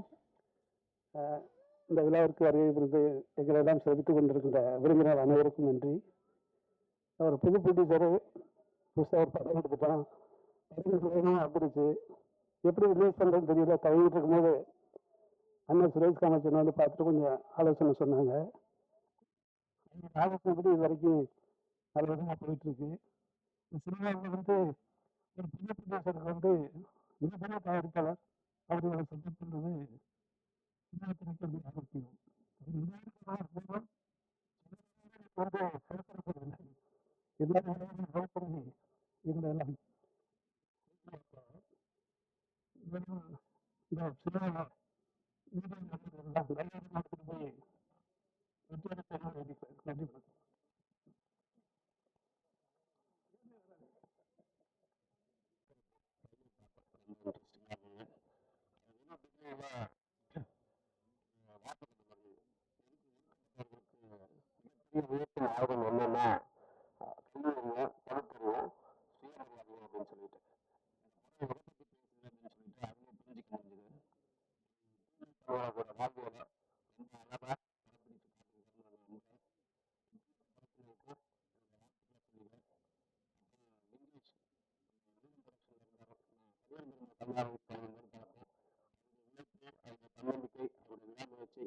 இந்த விழாவிற்கு வருகை புரிந்து எங்களெல்லாம் சிறப்பித்துக் கொண்டிருக்கின்ற விருந்தினர் அனைவருக்கும் நன்றி. அவர் புது ப்ரொடியூசரு, புதுசாக ஒரு படம் எடுத்துட்டான். அப்படிச்சு எப்படி ரிலீஸ் பண்ணுறதுன்னு தெரியல. தவங்கிட்டு இருக்கும்போது அண்ணன் சுரேஷ் காமச்சன் வந்து பார்த்துட்டு கொஞ்சம் ஆலோசனை சொன்னாங்க. ஆலோசனை படி இது வரைக்கும் நல்ல விதமாக போயிட்டுருக்கு. இந்த சினிமாவில் வந்து ஒரு புது ப்ரொடியூசருக்கு வந்து மிகப்பெரிய தயாரிப்பாளர் அவர்களை சப்போர்ட் பண்ணுறது சினிமாத்திற்கு அவசியம். இந்த சினிமா மீடியம் நடத்திட்டு போய் நன்றி. ஆர்வம் என்னன்னா கல்லூரியும் பகுத்தறிவும் சுயமரியாதையும் அப்படின்னு சொல்லிட்டு அவங்க புரிஞ்சுக்க முடிஞ்சது அவங்களோட வாழ்வியலை ரொம்ப அழகா தன்னம்பிக்கை அவருடைய விடாமுயற்சி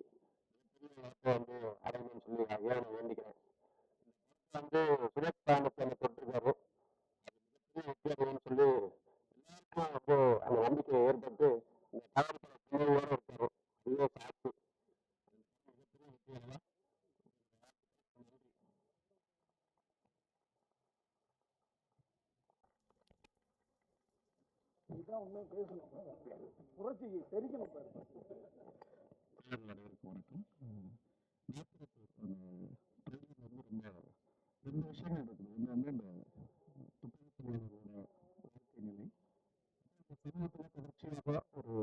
வந்து அடையணும்னு சொல்லி நான் வேண்டிக்கிறேன். வந்து சுரேஷ் பாண்டத்தை தொட்டிருக்காரு முக்கியத்துவம்னு சொல்லி எல்லாருக்கும் வந்து அந்த நம்பிக்கையை ஏற்பட்டு இந்த தகவல்களை துணையோடு இருக்காரு. அதுவே சாட்சி. இதுதான் உண்மை பேசணும். புரட்சி தெரிக்கணும். வணக்கம். ரொம்ப விஷயங்கள் இருக்குது. ஒன்று வந்து இந்த புத்தகத்தினரோட வாழ்க்கை நிலை சமூகத்தில் தொடர்ச்சியாக ஒரு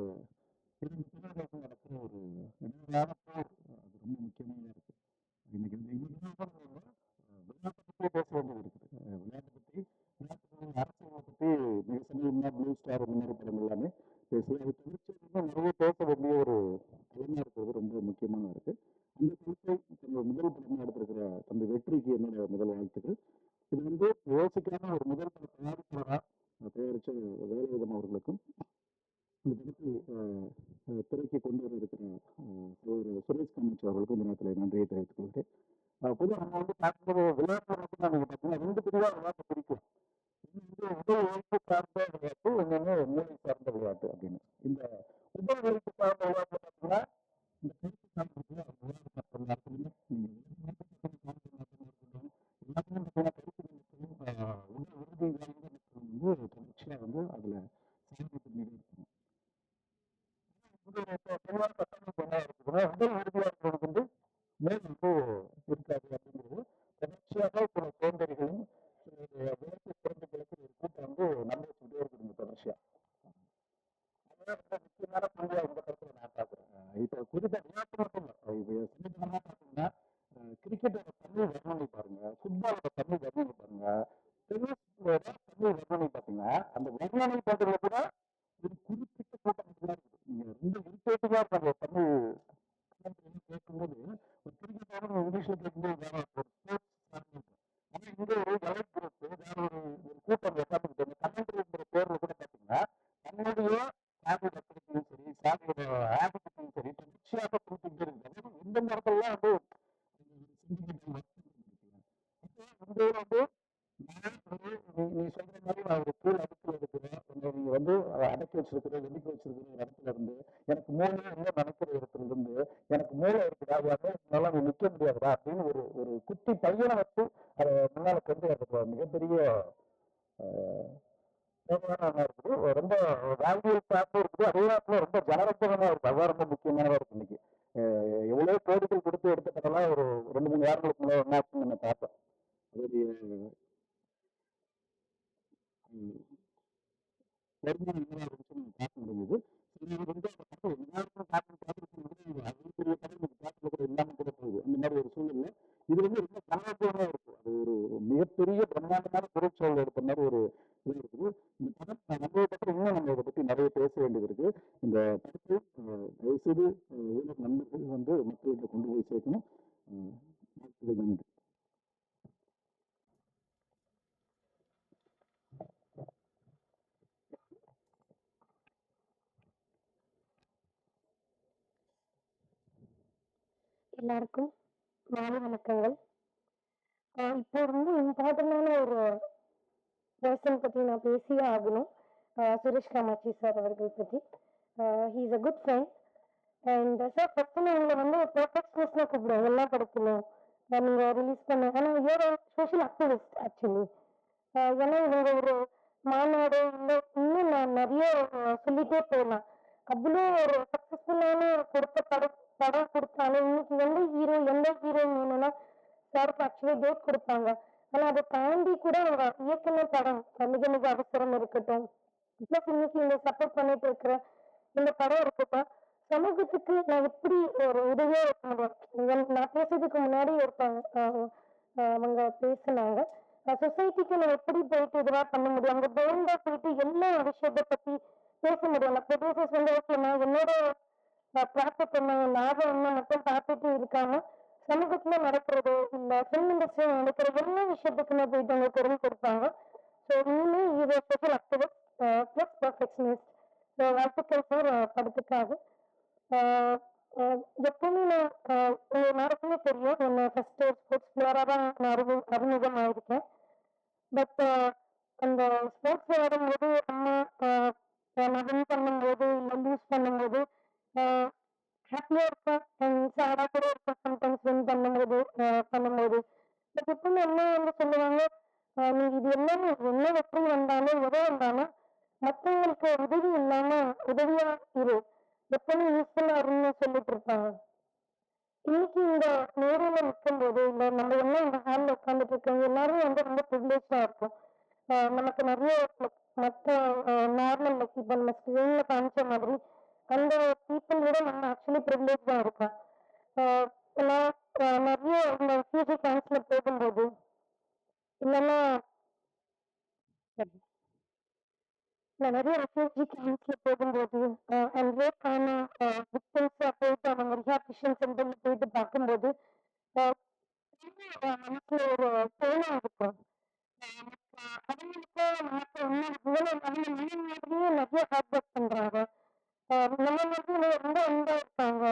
2 பிரிவுகளுக்கும் நடக்கிற ஒரு இடைவிடாத போர். அது ரொம்ப முக்கியமாக இருக்கு. இன்னைக்கு விளையாட்டை பற்றி பேச வேண்டியது இருக்குது. விளையாட்டு அரசியலை பற்றி மிக சமீபமாக ப்ளூ ஸ்டார் இந்த மாதிரி படம் எல்லாமே பேசி அது தொடர்ச்சியாக நிறைய பேச வேண்டிய ஒரு தலைமையாக இருக்கிறது ரொம்ப முக்கியமான இருக்கு. அந்த கருத்தை முதல் படமாக எடுத்திருக்கிற தம்பி வெற்றிக்கு என்னோட முதல் வாழ்த்துக்கள். இது வந்து யோசிக்காம ஒரு முதல் பட தயாரிப்பாளராக தயாரித்த வேலாயுதம் அவர்களுக்கும் இந்த படத்தை திரைக்கு கொண்டு வர இருக்கிற ஒரு சுரேஷ் காமாட்சி அவர்களுக்கும் இந்த நேரத்தில் நன்றியை தெரிவித்துக் கொள்கிறேன். பொதுவாக நம்ம வந்து பார்க்கும்போது விளையாட்டு மட்டும் நீங்க பார்த்தீங்கன்னா 2 பிரிவாக விளையாட்டு பிரிக்கும். உடல் உழைப்பு சார்ந்த விளையாட்டு, இன்னொன்று மூளை சார்ந்த விளையாட்டு அப்படின்னு. இந்த உடல் உழைப்பு சார்ந்த விளையாட்டு பார்த்தீங்கன்னா இந்த கருத்து சார்ந்தது விளையாட்டு சார்ந்த எல்லாத்துலையுமே எல்லாத்துலையும் பார்த்தீங்கன்னா கருத்து உடல் உறுதி வாய்ந்த மக்கள் வந்து தொடர்ச்சியாக வந்து அதில் சாதனை பண்ணிட்டே இருக்கணும். பொதுவான கட்டமைப்பு என்ன இருக்குதுன்னா உடல் உறுதியாக இருக்கிறதுக்கு வந்து மேல் வந்து இருக்காது அப்படிங்கிறது தொடர்ச்சியாக சில சோம்பேறிகளும் விளக்கு குழந்தைகளுக்கு ஒரு கூட்டம் வந்து நம்ம வச்சுக்கிட்டே இருக்குது தொடர்ச்சியாக. அதுதான் ரொம்ப முக்கியமான புள்ளியா இந்த கருத்துல நான் பார்க்குறேன். இப்போ குறிப்பா விளையாட்டு மட்டும் இல்லை. இப்போ சமீபமாக பார்த்தீங்கன்னா கிரிக்கெட்டோட தமிழ் வர்ணனை பாருங்க, ஃபுட்பாலோட தமிழ் வர்ணனை பாருங்க, டென்னிஸோட தமிழ் வர்ணனை பார்த்தீங்கன்னா அந்த வர்ணனை பண்றதுல கூட ஒரு குறிப்பிட்ட கூட்டம் இருக்குது. நீங்க ரொம்ப இரிட்டேட்டிவா இருப்பாங்க தமிழ் கேட்கும்போது ஒரு கிரிக்கெட்டாக இங்கிலீஷ்ல கேட்கும்போது வேற ஒரு ஸ்போர்ட்ஸ் சார்ந்து இருக்கும். ஆனா இங்க ஒரு வலைட் குரூப் வேற ஒரு கூட்டம் உட்காந்துக்கிட்டு அந்த கமெண்ட்ரிங்கிற பேர்ல கூட பார்த்தீங்கன்னா தன்னுடைய சாதியோட பத்தியும் சரி சாதியோட ஆதிக்கத்தையும் சரி தொடர்ச்சியாக கொடுத்துக்கிட்டே இருக்கு. இந்த நேரத்துலாம் வந்து வந்து நீ சொல்ற மாதிரி நான் ஒரு கீழ் அடுக்கில் இருக்கிறேன், நீங்க வந்து அடக்கி வச்சிருக்கிற ஒதுக்கி வச்சிருக்கிற ஒரு இடத்துல இருந்து எனக்கு மூளை என்ன நினைக்கிற இடத்துல இருந்து எனக்கு மூளை இருக்குதா என்னால நீ நிற்க முடியாதுடா அப்படின்னு ஒரு ஒரு குட்டி பையனை வச்சு அதை முன்னால கொண்டு வரது மிகப்பெரிய இருக்குது. ரொம்ப வேல்யூ சார்ந்தும் இருக்குது, அதே நேரத்தில் ரொம்ப ஜனரஞ்சகமா இருக்கு. அதுதான் ரொம்ப முக்கியமானதா இருக்கு. இன்னைக்கு எவ்வளவு கோடிகள் கொடுத்து எடுத்த படம்லாம் ஒரு 2-3 வாரங்களுக்கு முன்னாடி ஒன்னாச்சு நம்ம பார்த்தோம். அதோடைய வருமானம் என்ன இருந்துச்சுன்னு பார்க்க முடியுது. வந்து எல்லாருக்கும் பெரிய படம் பார்க்கல கூட இல்லாமல் கூட போகுது. அந்த மாதிரி ஒரு சூழ்நிலை இது வந்து ரொம்ப சமூகமா இருக்கு. அது ஒரு மிகப்பெரிய பிரம்மாண்டமான பொருட்சூழல் எடுத்த மாதிரி ஒரு இது இருக்குது. இந்த படம் நம்ம பற்றி இன்னும் நம்ம இதை பற்றி நிறைய பேச வேண்டியது இருக்கு. இந்த படத்தை தயவுசெய்து ஊழல் நண்பர்கள் வந்து மக்கள்கிட்ட கொண்டு போய் சேர்க்கணும். நன்றி. எல்லாருக்கும் மாலை வணக்கங்கள். இப்போ ரொம்ப இம்பார்ட்டண்டான ஒரு பர்சன் பற்றி நான் பேசியே ஆகணும். சுரேஷ் காமாட்சி சார் அவர்கள் பற்றி. He is a good friend and sir person உங்களை வந்து பெர்ஃபெக்ஷனிஸ்ட்னா கூப்பிடுவோம் எல்லா படத்திலும் நீங்கள் ரிலீஸ் பண்ண. ஆனால் இவர் சோஷியல் ஆக்டிவிஸ்ட் ஆக்சுவலி. ஏன்னா இவங்க ஒரு மாநாடு இன்னும் நான் நிறைய சொல்லிட்டே போகலாம். அவ்வளோ ஒரு சக்சஸ்ஃபுல்லான படம் கொடுத்தாலும் இன்னைக்கு எந்த ஹீரோ எந்த ஹீரோயின் வேணும்னா சாருக்கு ஆக்சுவலி டேட் கொடுப்பாங்க. ஆனா அதை தாண்டி கூட அவங்க இயக்குன படம் மிக மிக அவசரம் இருக்கட்டும், பிளஸ் இன்னைக்கு இந்த சப்போர்ட் பண்ணிட்டு இருக்கிற இந்த படம் இருக்கட்டும், சமூகத்துக்கு நான் எப்படி ஒரு உதவியா இருக்க முடியும். நான் பேசுறதுக்கு முன்னாடி ஒருத்தவங்க அவங்க பேசினாங்க, சொசைட்டிக்கு நான் எப்படி போயிட்டு இதுவா பண்ண முடியும், அங்க போண்டா போயிட்டு எல்லா விஷயத்தை பத்தி பேச முடியும். ப்ரொடியூசர்ஸ் ஓகே நான் என்னோட ப்ராஃபிட் என்ன லாபம் என்ன மட்டும் பார்த்துட்டு இருக்காம சமூகத்துல நடக்கிறது இல்ல ஃபிலிம் இண்டஸ்ட்ரியில நடக்கிற எல்லா விஷயத்துக்குமே போயிட்டு அவங்க குரல் கொடுப்பாங்க. ஸோ இனிமே இது ஸ்பெஷல் ஆக்டிவிஸ்ட் பிளஸ் பர்ஃபெக்ஷனிஸ்ட். வாழ்த்துக்கள் சார் படத்துக்காக. எப்பவுமே நான் எல்லாருக்குமே தெரியும் என்ன ஃபர்ஸ்ட் ஸ்போர்ட்ஸ் பிளேயராக தான் நான் அறிமுகம் ஆயிருக்கேன். பட் அந்த ஸ்போர்ட்ஸ் விளையாடும்போது அம்மா நான் வின் பண்ணும்போது இல்லை லூஸ் பண்ணும்போது ஹாப்பியா இருப்பேன் அண்ட் சேடா கூட இருப்பேன் சம்டைம்ஸ் வின் பண்ணும்போது பட் எப்பவுமே அம்மா சொல்லுவாங்க, நீ இது எல்லாமே என்ன வெற்றி வந்தாலும் எதை வந்தாலும் மற்றவங்களுக்கு உதவி இல்லாம உதவியா இரு, எப்பவுமே யூஸ்ஃபுல்லா இருன்னு சொல்லிட்டு இருப்பாங்க. இன்னைக்கு இந்த நேரில் நிற்கும் போது இல்லை நம்ம எல்லாம் இந்த ஹாலில் உட்காந்துட்டு இருக்கவங்க எல்லாரும் ரொம்ப ப்ரிவிலேஜா இருக்கும். நமக்கு நிறைய மற்ற நார்மல் இப்போ நம்ம ஸ்க்ரீன்ல காமிச்ச மாதிரி அந்த பீப்புள் விட நம்ம ஆக்சுவலி ப்ரிவிலேஜ் தான் இருக்கோம். நான் நிறைய இந்த ரெஃப்யூஜி கேம்ப்ஸ்ல போகும்போது இல்லைன்னா நிறைய ரெஃப்யூஜி கேம்ப்ஸ்ல போகும்போது அண்ட் ரேப்பான விக்டிம்ஸா போயிட்டு அவங்க ரிஹாபிலிட்டேஷன் சென்டர்ல போயிட்டு பார்க்கும்போது நமக்கு ஒரு பேனா இருக்கும். அவங்களுக்கு நமக்கு அவங்க மாதிரியே நிறைய ஹார்ட் ஒர்க் பண்றாங்க. நம்ம மாதிரி ரொம்ப அன்பா இருப்பாங்க.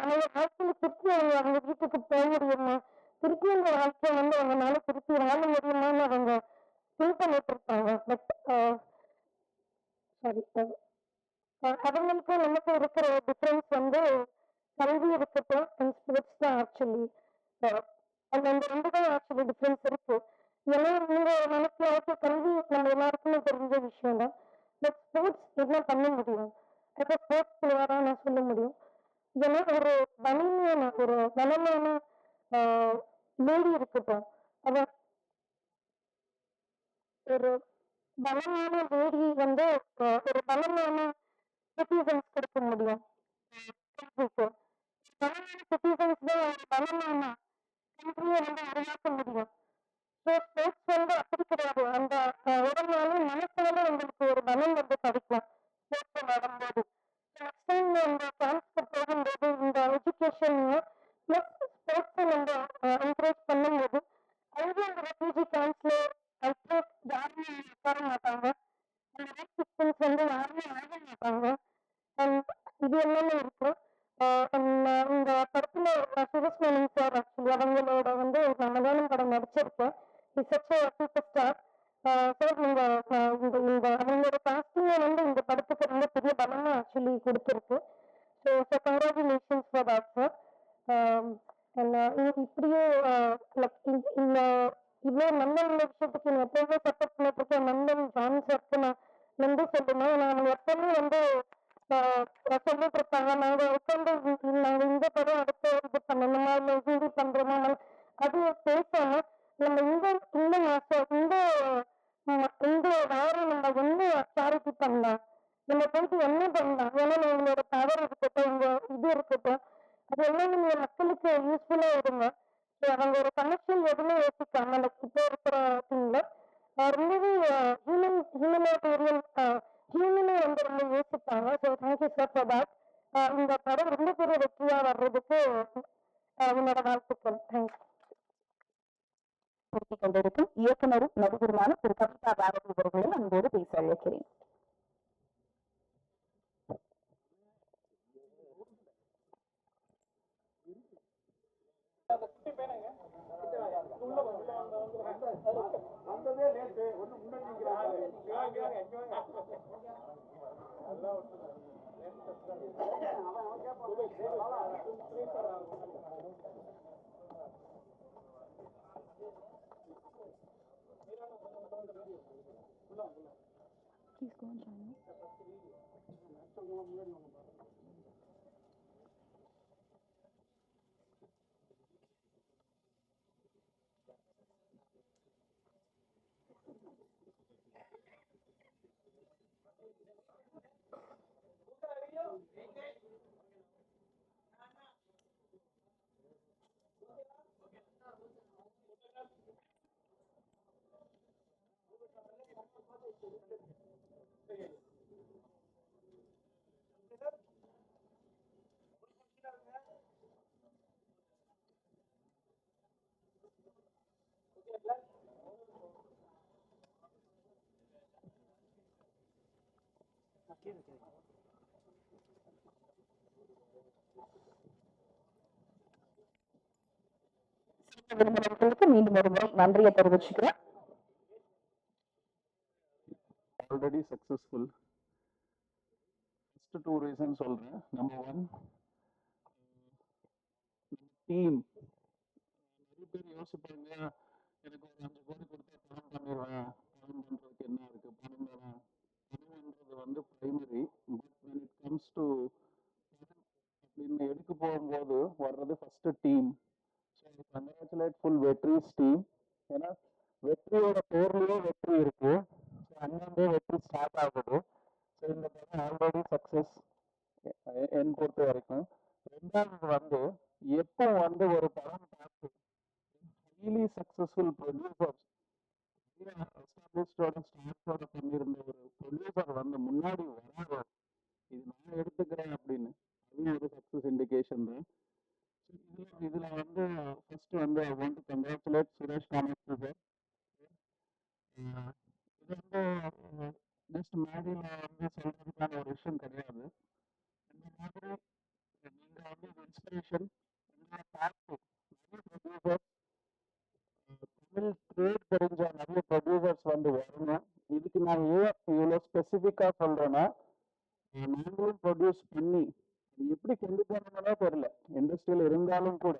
அவங்க வாழ்க்கையில திருப்பி அவங்க வீட்டுக்கு போக முடியுமா, திருப்பி அந்த வாழ்க்கையை அவங்களால திருப்பி வாழ முடியுமான்னு அவங்க திங்க் பண்ணிட்டு இருப்பாங்க. பட் சாரி அவங்களுக்கு நமக்கு இருக்கிற டிஃபரன்ஸ் கல்வி இருக்கட்டும் அண்ட் ஸ்போர்ட்ஸ் தான் ஆக்சுவலி. அந்த ரெண்டு தான் ஆக்சுவலி டிஃபரன்ஸ் இருக்கு. ஏன்னா நீங்க நினைக்க கல்வி நம்ம எல்லாருக்குமே தெரிஞ்ச விஷயம் தான். பட் ஸ்போர்ட்ஸ் என்ன பண்ண முடியும், அப்போ ஸ்போர்ட்ஸ் பிளேயரா நான் சொல்ல முடியும். ஏன்னா ஒரு பலமான லேடி இருக்கட்டும், அவ ஒரு பலமான லேடி ஒரு பலமான சிட்டிசன்ஸ் கொடுக்க முடியும். பலமான சிட்டிசன்ஸ் தான் ஒரு பலமான கண்ட்ரியை உருவாக்க முடியும். ஸோ ஸ்போர்ட்ஸ் அப்படி கிடையாது. அந்த உடம்பாலும் மனசால உங்களுக்கு ஒரு பலம் கிடைக்கும் ஸ்போர்ட்ஸ் விளையாடும்போது. நெக்ஸ்ட் டைம் இந்த கேம்ப்ஸ்க்கு போகும்போது இந்த எஜுகேஷனையும் பிளஸ் ஸ்போர்ட்ஸை என்கரேஜ் பண்ணும்போது அங்கே அந்த ரெஃப்யூஜி கேம்ப்ஸ்ல யாருமே உட்கார மாட்டாங்க. அந்த ரேப் சிஸ்டம்ஸ் யாருமே ஆக மாட்டாங்க. அண்ட் இது எல்லாமே இருக்கும். இந்த படத்துல சிவஸ்மணி சார் ஆக்சுவலி அவங்களோட மலையாளம் படம் நடிச்சிருக்கேன். Super star sir. நீங்க இந்த அவங்களோட காஸ்டிங்க இந்த படத்துக்கு ரொம்ப பெரிய பலமா ஆக்சுவலி கொடுத்துருக்கு. So congratulations for that sir. இப்படியே இந்த இவ்வளோ நல்ல நல்ல விஷயத்துக்கு நான் எப்பவுமே சப்போர்ட் பண்ணிட்டு இருக்கேன். நண்பன் ஜான் சார்க்கு நான் நன்றி சொல்லணும். நான் எப்பவுமே சொல்லிட்டு இருப்பாங்க, நாங்க உட்காந்து நாங்க இந்த படம் அடுத்து இது பண்ணணுமா இல்லை ஹிந்தி பண்றோமா, அது பேசாம நம்ம இந்த மாசம் இந்த வாரம் நம்ம என்ன சேரிட்டி பண்ணலாம், நம்ம போயிட்டு என்ன பண்ணலாம், ஏன்னா உங்களோட பவர் இருக்கட்டும் உங்க இது இருக்கட்டும் அது எல்லாமே நீங்க மக்களுக்கு யூஸ்ஃபுல்லா இருங்க. அவங்க ஒரு கமர்ஷியல் எதுவுமே யோசிக்காம இப்போ இருக்கிற திங்ல ரொம்பவே ஹியூமனிடேரியன் ஹியூமனே ரொம்ப யோசிப்பாங்க. So thank you sir for that. இந்த படம் ரொம்ப பெரிய வெற்றியா வர்றதுக்கு என்னோட வாழ்த்துக்கள். தேங்க்ஸ். கொண்டிருக்கும் இயக்குனரும் நடிகருமான திரு கவிதா பாரதி அவர்களை அன்போடு பேச அழைக்கிறேன். Please go and join me. விருந்தினர்களுக்கு மீண்டும் ஒரு முறை நன்றியை தெரிவிச்சுக்கிறேன். Already successful. ஃபர்ஸ்ட் 2 ரீசன் சொல்றேன். Number 1, team. நிறைய பேர் யோசிப்பாங்க, எனக்கு ஒரு 5 கோடி கொடுத்தா பணம் பண்ணிடுவேன், பணம் பண்றதுக்கு என்ன இருக்கு, பணம் தானே, பணம்ன்றது வந்து primary. But when it comes to அப்படின்னு எடுக்க போகும்போது வர்றது first team. So congratulate full வெற்றிஸ் டீம். ஏன்னா வெற்றியோட பேர்லயே வெற்றி இருக்கு. ஸோ அங்கேருந்தே வெற்றி ஸ்டார்ட் ஆகுது. ஸோ இந்த படம் ஆல்ரெடி சக்ஸஸ் என் பொறுத்த வரைக்கும். ரெண்டாவது வந்து எப்போ வந்து ஒரு படம் பார்த்து ஹைலி சக்ஸஸ்ஃபுல் ப்ரொடியூசர்ஸ் எஸ்டாப்ளிஷ்டோட ஸ்டார்ஸோட பண்ணியிருந்த ஒரு ப்ரொடியூசர் வந்து முன்னாடி வராது, இது நான் எடுத்துக்கிறேன் அப்படின்னு, அதுவும் ஒரு சக்ஸஸ் இண்டிகேஷன் தான். இதுல வந்து ஃபர்ஸ்ட் வந்து I want to congratulate Suresh Kamatchi sir. இது வந்து ஜஸ்ட் மேடையில் வந்து சொல்றதுக்கான ஒரு விஷயம் கிடையாது. இந்த மாதிரி நீங்க வந்து இன்ஸ்பிரேஷன் உங்களை பார்த்து நிறைய ப்ரொடியூசர்ஸ், தமிழ் ட்ரேட் தெரிஞ்ச நிறைய ப்ரொடியூசர்ஸ் வந்து வரணும். இதுக்கு நான் ஏன் இவ்வளோ ஸ்பெசிஃபிக்காக சொல்றேன்னா, நாங்களும் ப்ரொடியூஸ் பண்ணி அது எப்படி கொண்டு போகணும்னே தெரியல இண்டஸ்ட்ரியில் இருந்தாலும் கூட.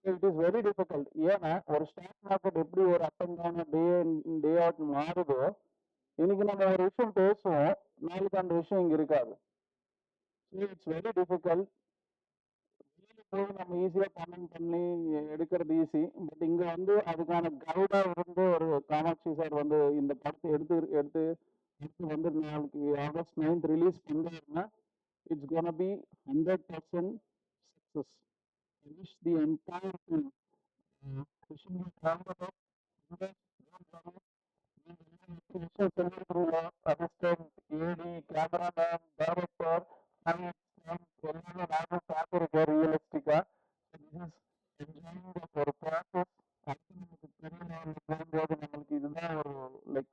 It is very difficult. ஏன்னா ஒரு ஸ்டாக் மார்க்கெட் எப்படி ஒரு up and down day out மாறுதோ, இன்னைக்கு நம்ம ஒரு விஷயம் பேசுவோம், நாளைக்கு அந்த விஷயம் இங்க இருக்காது. So it's very difficult. வெளியில போய் நம்ம ஈஸியாக கமெண்ட் பண்ணி எடுக்கிறது ஈஸி. பட் இங்க வந்து அதுக்கான கைடா இருந்து ஒரு காமாட்சி சார் வந்து இந்த படத்தை எடுத்து எடுத்து எடுத்து வந்து நாளைக்கு ஆகஸ்ட் 9th ரிலீஸ் பண்றாருன்னா it's gonna be 100% success. I wish the entire team, wishing you all the best. விஷயம் சொல்லிருக்கிறீங்க, அசிஸ்டன்ட், ஏடி, கேமராமேன், டைரக்டர், எல்லாமே நானும் பார்த்துருக்கேன் ரியலிஸ்டிக்கா. ஒரு ப்ராசஸ். அடுத்து நமக்கு தெரியல போகும்போது நம்மளுக்கு இதுதான் ஒரு லைக்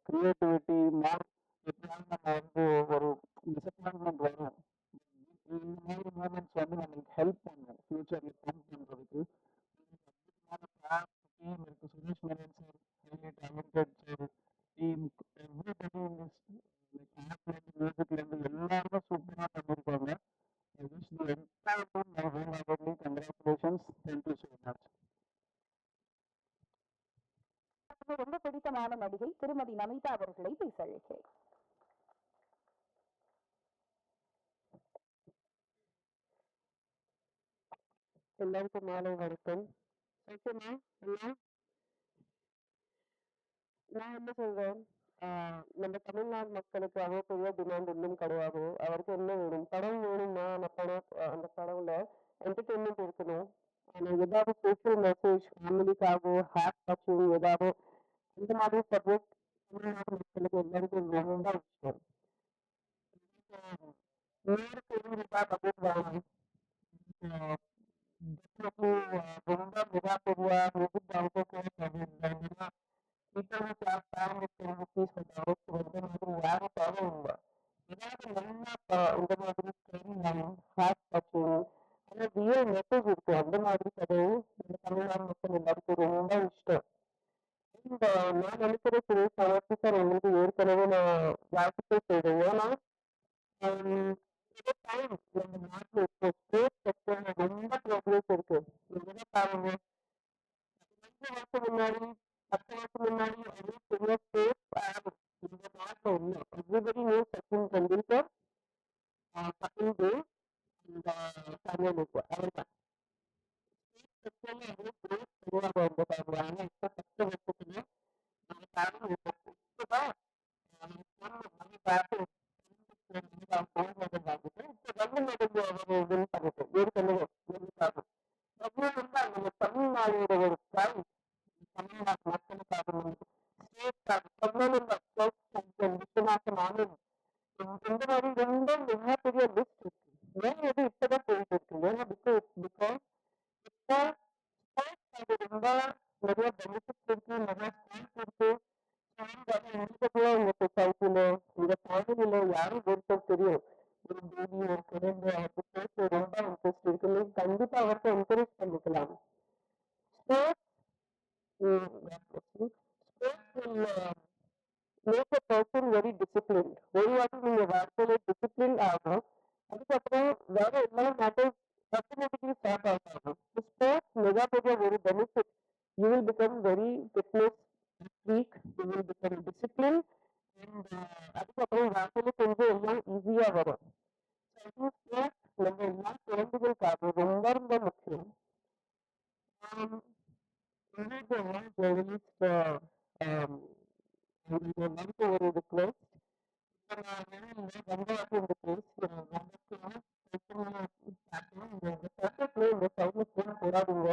கிரியேட்டிவிட்டி மோர். எப்படியாவது நம்ம வந்து ஒரு டிசப்பாயின்மெண்ட் வரும். இந்த மாதிரி மூமெண்ட்ஸ் வந்து நம்மளுக்கு ஹெல்ப் பண்ணும் ஃபியூச்சர்ல கம் பண்றதுக்கு. டீம் இருக்கு, Suresh Menon sir highly talented sir, team everybody in this ஆர்ட்லேருந்து மியூசிக்லேருந்து எல்லாருமே சூப்பராக பண்ணியிருக்காங்க. I wish the entire team my wholeheartedly congratulations. Thank you so much. ரொம்ப பிடித்தமான நடிகை திருமதி நமிதா அவர்களை பேச அழைக்கிறேன். எல்லாருக்கும் மாலை வணக்கம். ஓகேம்மா எல்லாம் நான் என்ன சொல்றேன், நம்ம தமிழ்நாடு மக்களுக்கு அவ்வளோ பெரிய டிமாண்ட் இன்னும் கிடையாது. அவருக்கு என்ன வேணும், படம் வேணும்னா அந்த படம் அந்த படம்ல என்டர்டெயின்மெண்ட் இருக்கணும். ஆனால் ஏதாவது சோஷியல் மெசேஜ் ஃபேமிலிக்காக ஹார்ட் டச்சிங் ஏதாவது இந்த மாதிரி சப்ஜெக்ட் தமிழ்நாடு மக்களுக்கு எல்லாருக்கும் ரொம்ப இஷ்டம். பட்ஜெட் வேணும். ரொம்ப மிக பெரிய music director people who have time with movies for direct வந்து யாரும் தேவையில்லை. ஏதாவது நல்லா இந்த மாதிரி ஸ்கிரீன் ஹார்ட் டச்சிங் அந்த ரியல் மெசேஜ் இருக்கு, அந்த மாதிரி கதையும் இந்த தமிழ்நாடு மக்கள் எல்லாருக்கும் ரொம்ப இஷ்டம். இந்த நான் நினைக்கிற சுரேஷ் காமாட்சி சார் உங்களுக்கு ஏற்கனவே நான் வாழ்த்துக்கள் செய்றேன். ஏன்னா டைம் நம்ம நாட்டில் இப்போ ஸ்போர்ட்ஸ் செக்டர்ல ரொம்ப ப்ரோக்ரஸ் இருக்கு. நீங்க பாருங்க, 5 வருஷம் முன்னாடி 10 வருஷம் முன்னாடி அவ்வளவு பெரிய ஸ்போர்ட்ஸ் ஆடு இந்த நாட்டில் இல்லை. எவ்ரிபடி நோ சச்சின் டெண்டுல்கர், கபில் தேவ், இந்த சாமுவல் ஈட்டோ அவ்வளவுதான். அவ்வளவு கிரேட் கிடையாது அந்த டைம்ல. ஆனா இப்ப 10 வருஷத்துல நம்ம சாமுவல் ஈட்டோ இப்பதான் நம்ம பேட்டிங் கோல்ட் மெடல் வாங்கிட்டு இப்ப வெள்ளி மெடல் அவர் வின் பண்ணிட்டு ஏற்கனவே எதுக்காக எவ்வளவு வந்து அந்த தமிழ்நாடோட ஒரு ப்ரைட், தமிழ்நாட்டு மக்களுக்காக ஸ்டேட்காக எவ்வளவு விஸ்வநாதன் ஆனந்த் இந்த மாதிரி ரொம்ப மிகப்பெரிய லிஸ்ட் இருக்கு. ஏன் இது இப்பதான் போயிட்டு இருக்கு? ஏன்னா பிகாஸ் இப்போ ஸ்போர்ட்ஸ் அது ரொம்ப நிறைய பெனிஃபிட்ஸ் இருக்கு, நிறைய ஸ்கூல்ஸ் இருக்கு. இந்த சொசைட்டில இந்த ஃபேமிலியில யாரும் ஒருத்தர் தெரியும் ஒரு பேபி ஒரு குழந்தை அவருக்கு ஸ்போர்ட்ஸ் ரொம்ப இன்ட்ரெஸ்ட் இருக்குன்னு கண்டிப்பா அவருக்கு என்கரேஜ் பண்ணிக்கலாம். Sports sports make a person very discipline. ஒரு வாட்டி நீங்க வாழ்க்கையில டிசிப்ளின் ஆகும், அதுக்கப்புறம் வேற எல்லா மேட்டர்ஸ் ஆட்டோமேட்டிக்லி ஸ்டார்ட் ஆகும். ஸ்போர்ட்ஸ் மிக பெரிய ஒரு benefit. You will become very fitness weak, you will become discipline and அதுக்கப்புறம் வாழ்க்கையில கொஞ்சம் எல்லாம் ஈஸியா வரும். ஸ்போர்ட்ஸ் நம்ம எல்லா குழந்தைகளுக்காக ரொம்ப ரொம்ப முக்கியம். உங்களுக்கு ஒரு ரிக்வெஸ்ட், போடாதீங்க.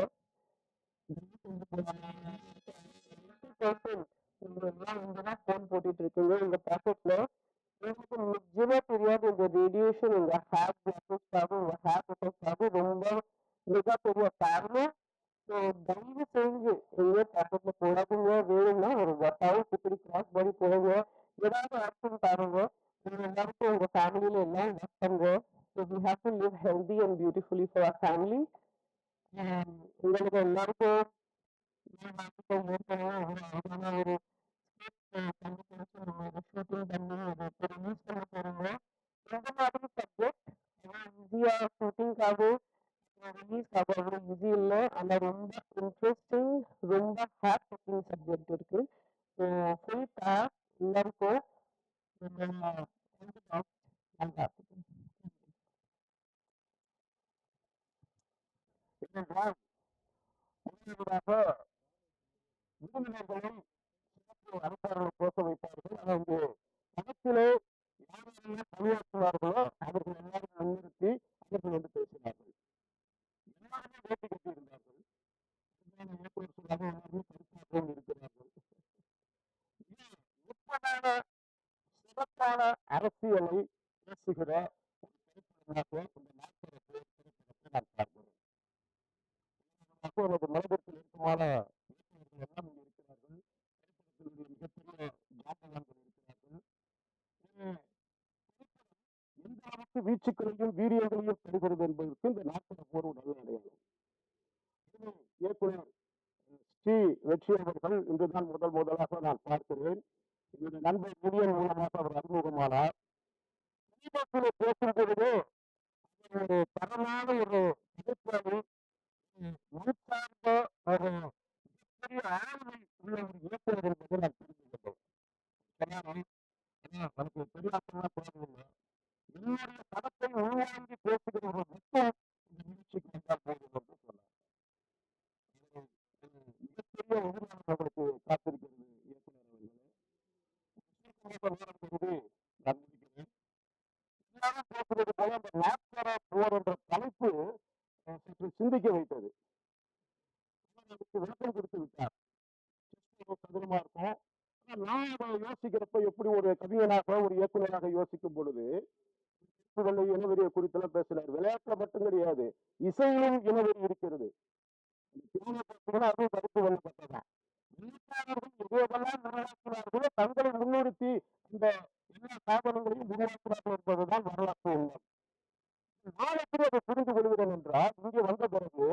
போன் போட்டுட்டு இருக்கீங்க இந்த பாக்கெட்ல. உங்களுக்கு நிஜமா தெரியாது இந்த ரேடியேஷன் உங்க ஹேர் பிளாஸஸ்க்காக உங்க ஹேர் ப்ரொடெக்டாக ரொம்ப மிகப்பெரிய காரணம். ஸோ தயவு செஞ்சு எங்கேயோ பாக்கெட்ல போடாதீங்க. வேணும்னா ஒரு ஒர்க் இப்படி கிராஸ் பண்ணி போடுங்க, ஏதாவது ஆப்ஷன் பாருங்க. உங்க எல்லாருக்கும் உங்க ஃபேமிலியில எல்லாம் ஒர்க் பண்ணுங்க. So we have to live healthy and beautifully for our family. உங்களுக்கு எல்லாருக்கும் ஒரு ஷூட்டிங் பண்ணி அதை ரிலீஸ் பண்ண போறீங்க. இந்த மாதிரி சப்ஜெக்ட் ஈஸியா ஷூட்டிங்காக ரிலீஸ்க்காக அவ்வளோ ஈஸி இல்லை. ஆனால் ரொம்ப இன்ட்ரெஸ்டிங், ரொம்ப ஹார்ட் டச்சிங் சப்ஜெக்ட் இருக்கு. ஃபுல் கிளாஸ் எல்லாருக்கும் நல்லா என்னென்றால் விருந்தினர்களை அரசார்கள் பேச வைப்பார்கள். அங்கு படத்திலே யாரெல்லாம் பணியாற்றுவார்களோ அவர்கள் எல்லாரும் முன்னிறுத்தி அவர்கள் வந்து பேசினார்கள். எல்லாருமே வேட்டி கட்டி இருந்தார்கள். எல்லாருமே கருத்தாகவும் இருக்கிறார்கள். முப்பதான சிறப்பான அரசியலை பேசுகிற ஒரு திரைப்படமாக இந்த நாட்களை திரைப்படத்தை நான் பார்க்கிறேன். எனது மனதிற்கு நெருக்கமான இயக்குநர்கள் எல்லாம் இங்கே இருக்கிறார்கள். திரைப்படத்தினுடைய மிகப்பெரிய ஜாம்பவான்கள் இருக்கிறார்கள். எந்த அளவுக்கு வீச்சுக்களையும் வீரியங்களையும் பெறுகிறது என்பதற்கு இந்த நாட்கள போர் ஒரு நல்ல அடையாளம். இயக்குனர் ஸ்ரீ வெற்றி அவர்கள் இன்றுதான் முதலாக நான் பார்க்கிறேன். என்னுடைய நண்பர் முதியன் மூலமாக அவர் அறிமுகமானார். பேசும் பொழுது ஒரு தரமான ஒரு படைப்பாளி, மண் சார்ந்த ஒரு மிகப்பெரிய ஆளுமை உள்ள ஒரு இயக்குனர் என்பதை நான் புரிந்து கொண்டேன். நமக்கு பெரியாசனா போறதில்லை. என்னுடைய படத்தை உள்வாங்கி பேசுகிற ஒரு மக்கள் இந்த நிகழ்ச்சிக்கு வந்தால் போதும் என்று சொன்னார். மிகப்பெரிய எதிர்காலம் அவர்களுக்கு காத்திருக்கிறது இயக்குனர் அவர்களே. நான் முடிக்கிறேன். எல்லாரும் பேசுறது போல அந்த நாட்கர போர் என்ற தலைப்பு சற்று சிந்திக்க வைத்தது. அதுக்கு விளக்கம் கொடுத்து விட்டார். சதுரமா இருக்கும். நான் அதை யோசிக்கிறப்ப எப்படி ஒரு கவிஞனாக ஒரு இயக்குநராக யோசிக்கும் பொழுது இனவெறியை குறித்தெல்லாம் பேசினார். விளையாட்டுல மட்டும் கிடையாது, இசையிலும் இனவெறி இருக்கிறது. அதுவும் கருத்து கொள்ளப்பட்டதான். எதையெல்லாம் உருவாக்கினார்களோ தங்களை முன்னிறுத்தி இந்த எல்லா சாதனங்களையும் உருவாக்கினார்கள் என்பதுதான் வரலாற்று உண்மை. நான் எப்படி அதை புரிந்து கொள்கிறேன் என்றால், இங்கே வந்த பிறகு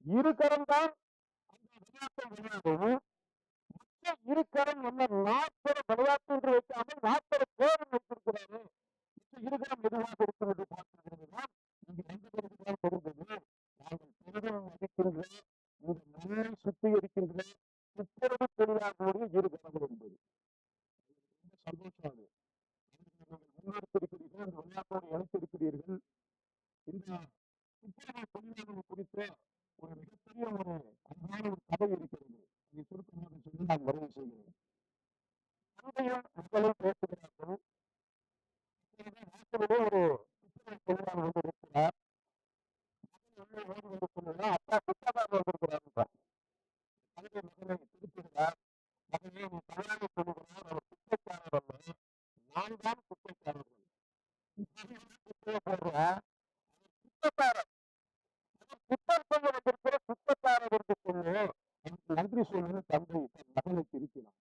இருக்கரம் தான் அந்த விளையாட்டை விளையாடவும், மற்ற இருக்கரம் என்ன நாற்பது விளையாட்டு என்று வைக்காமல் 40 பேரும் வைத்திருக்கிறாரு. இருக்கரம் எதுவாக இருக்கும் என்று பார்க்கிறது தான் இங்கு வந்த பிறகுதான் தெரிந்தது. நாங்கள் பெரிதும் மதிக்கின்ற இந்த மண்ணை சுத்திகரிக்கின்ற வரக்கூடிய இரு கணவர் என்பது ரொம்ப சந்தோஷம். அது முன்னெடுத்திருக்கிறீர்கள், இந்த விளையாட்டோடு இணைத்திருக்கிறீர்கள். இந்த துப்புரவு தொழிலாளர்கள் குறித்த ஒரு மிகப்பெரிய ஒரு அன்பான ஒரு கதை இருக்கிறது. அதை சுருக்கமாக சொல்லி நான் நிறைவு செய்கிறேன். தந்தையும் மக்களும் பேசுகிறார்கள். நாட்டிலே ஒரு துப்புரவு தொழிலாளர் வந்து இருக்கிறார். உள்ளே ஓடி வந்து சொல்லுங்க, அப்பா குற்றவாளி வந்திருக்கிறார். தந்தை மகனை திருப்புகிறார். மகனே, நீ தவறாக சொல்லுகிறார், அவர் குற்றக்காரர் அல்ல, நான் தான் குற்றக்காரர்கள். குற்றம் குற்றக்காரர், குற்றம் செய்ய வந்திருக்கிற குற்றக்காரர் என்று சொல்லு, எனக்கு நன்றி சொல்லு. தந்தை தன் மகனை திருப்பினார்.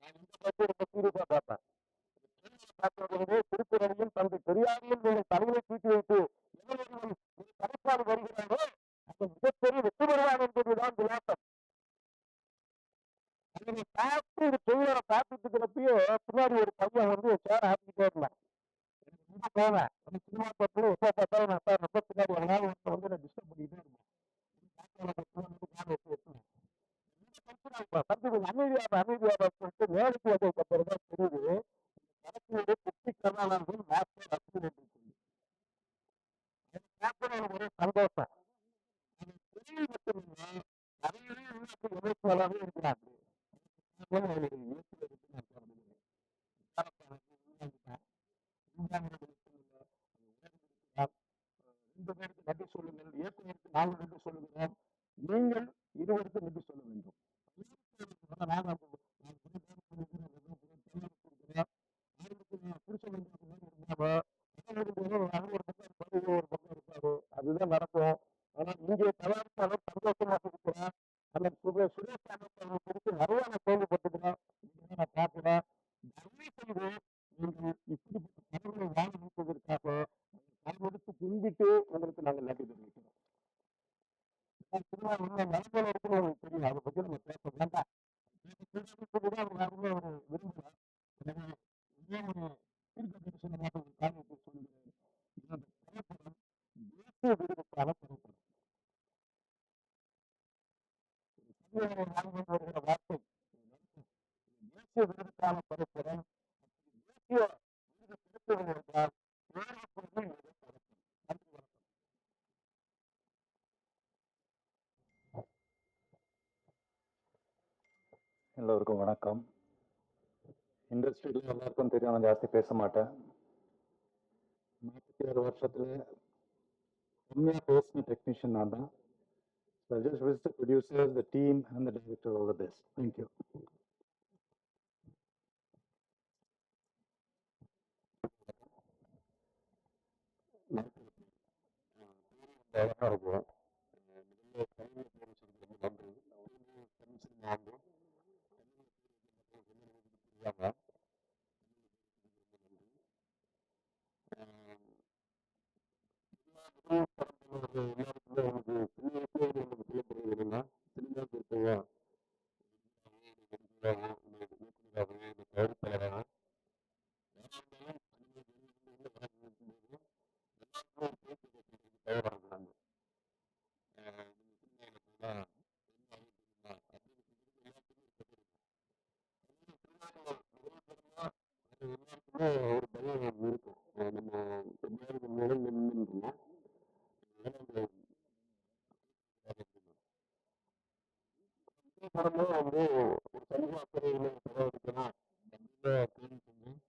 நான் இந்த பற்றி பார்த்தேன். திருக்குறளையும் தந்தை பெரியாரையும் நீங்கள் தலைமை தூக்கி வைத்து எவரொருவன் ஒரு கருப்பாடு வருகிறாரோ அந்த மிகப்பெரிய வெற்றி பெறுவார் என்பதுதான் விளையாட்டம். அதை பார்த்து ஒரு தொழிலரை பார்த்துட்டு இருக்கிறப்பயே பின்னாடி ஒரு பையன் வந்து சேர ஆட்டிக்கிட்டே இருந்தான். எனக்கு ரொம்ப தேவை அந்த சினிமா படத்துல எப்போ பார்த்தாலும் நான் சார் ரொம்ப பின்னாடி எவனாலும் ஒருத்தர் வந்து நான் டிஸ்டர்ப் பண்ணிக்கிட்டே இருந்தேன். அமைதியாக சொல்லிட்டு வேலைக்கு வந்ததுக்கப்புறம் தான் தெரியுது கணக்கு குட்டி கருணாளர்கள் மாஸ்டர் அப்படின்னு சொல்லி ஒரு சந்தோஷம். அது தொழில் மட்டுமில்லை, நிறைய எதிர்ப்பாளராகவே இருக்கிறாங்க. ரெண்டு பேருக்கு நன்றி சொல்லுங்கள், இயக்குநருக்கு நாங்கள் நன்றி சொல்லுகிறோம், நீங்கள் இருவருக்கு நன்றி சொல்ல வேண்டும். அதுதான் நடக்கும். ஆனா இங்கே தயாரிப்பாளர் சந்தோஷமாக இருக்கிறார். அந்த சுரேஷ் அமைச்சர்கள் குறித்து நிறைய நான் கேள்விப்பட்டிருக்கிறேன், நான் பார்க்கிறேன். தயவு செய்து நீங்கள் இப்படிப்பட்ட படங்களை வாங்கி வைப்பதற்காக கையெடுத்து கும்பிட்டு உங்களுக்கு நாங்கள் நன்றி தெரிவிக்கிறோம். சினிமா உள்ள நிலைமையில இருக்கிற உங்களுக்கு தெரியும், அதை பற்றி நம்ம பேச வேண்டாம். அவர் யாருமே அவர் விரும்புகிறார். எனவே இதே ஒரு தீர்க்க தரிசனமாக ஒரு காரியத்தை சொல்கிறேன். இந்த திரைப்படம் தேசிய விருதுக்கான திரைப்படம். வருகிற வார்த்தை தேசிய விருதுக்கான திரைப்படம். தேசிய விருது கிடைக்கிறது என்றால் நன்றி, வணக்கம். எல்லோருக்கும் வணக்கம். இண்டஸ்ட்ரியில் எல்லாருக்கும் தெரியும், நான் ஜாஸ்தி பேச மாட்டேன். 46 வருஷத்துல உண்மையாக பேசின டெக்னீஷியன் நான் தான். So I just wish the producers, the team and the director all the best. Thank you. ஒரு பயம் இருக்கும். நம்ம வந்து ஒரு சமூக அக்கறையில செலவழிக்கணும் அப்படின்னு சொன்னேன்.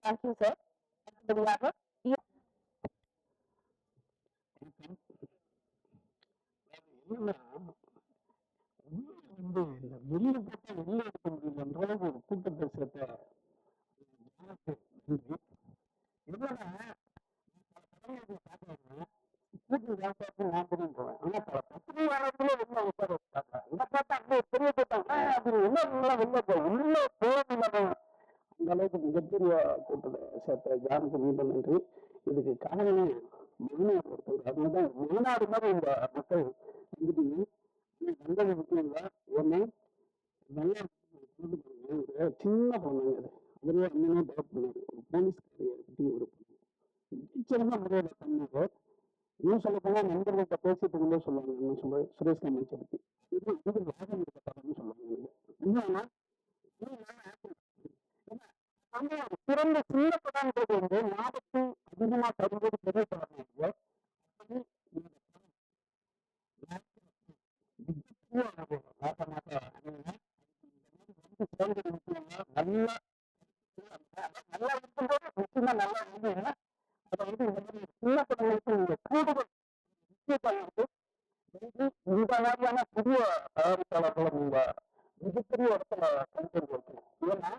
Thank you sir. அடுத்தபடியாக வெளியில போட்டா வெளியே எடுக்க முடியல என்ற அளவுக்கு ஒரு கூட்டத்தை சேர்த்த நான் தெரியும் போவேன். ஆனா பத்திரிகையாளர்களே வெளில உட்கார வச்சுட்டாங்க. இதை பார்த்தா அப்படியே பெரிய கூட்டம் அது என்ன வெளில உள்ள போகல. அந்த அளவுக்கு மிகப்பெரிய கூட்டத்தை சேர்த்த ஜானுக்கு மீண்டும் நன்றி. இதுக்கு காரணமே மாநாடு ஒருத்தர். அதனாலதான் மாநாடு மாதிரி இந்த மக்கள் வந்துட்டு வந்தது முக்கியம் இல்லை. ஏன்னா நல்லா ஒரு சின்ன பொண்ணு அது அவரே அண்ணனே டேட் பண்ணாரு. ஒரு போலீஸ் பற்றி ஒரு சிறந்த முறையில பண்ணாரு. இன்னும் சொல்ல போனா நண்பர்கள்ட்ட பேசிட்டு இருக்கும்போது சொல்லுவாங்க இன்னும் சுரேஷ் காமாட்சியை பத்தி இது லாபம் இருக்கப்பட்டதுன்னு சொல்லுவாங்க. இன்னொன்னா சிறந்த சின்ன படம்ன்றது வந்து லாபத்தை அதிகமா தருவது பெரிய படம் இல்லையோ நல்லா நல்லா இருக்கும்போது நிச்சயமா நல்லா இருந்ததுன்னா அதை வந்து இந்த மாதிரி சின்ன படங்களுக்கு நீங்க கூடுதல் முக்கியத்துவம் இருக்கு. இந்த மாதிரியான புதிய தயாரிப்பாளர்களை நீங்க மிகப்பெரிய இடத்துல கொண்டு வைக்கணும். ஏன்னா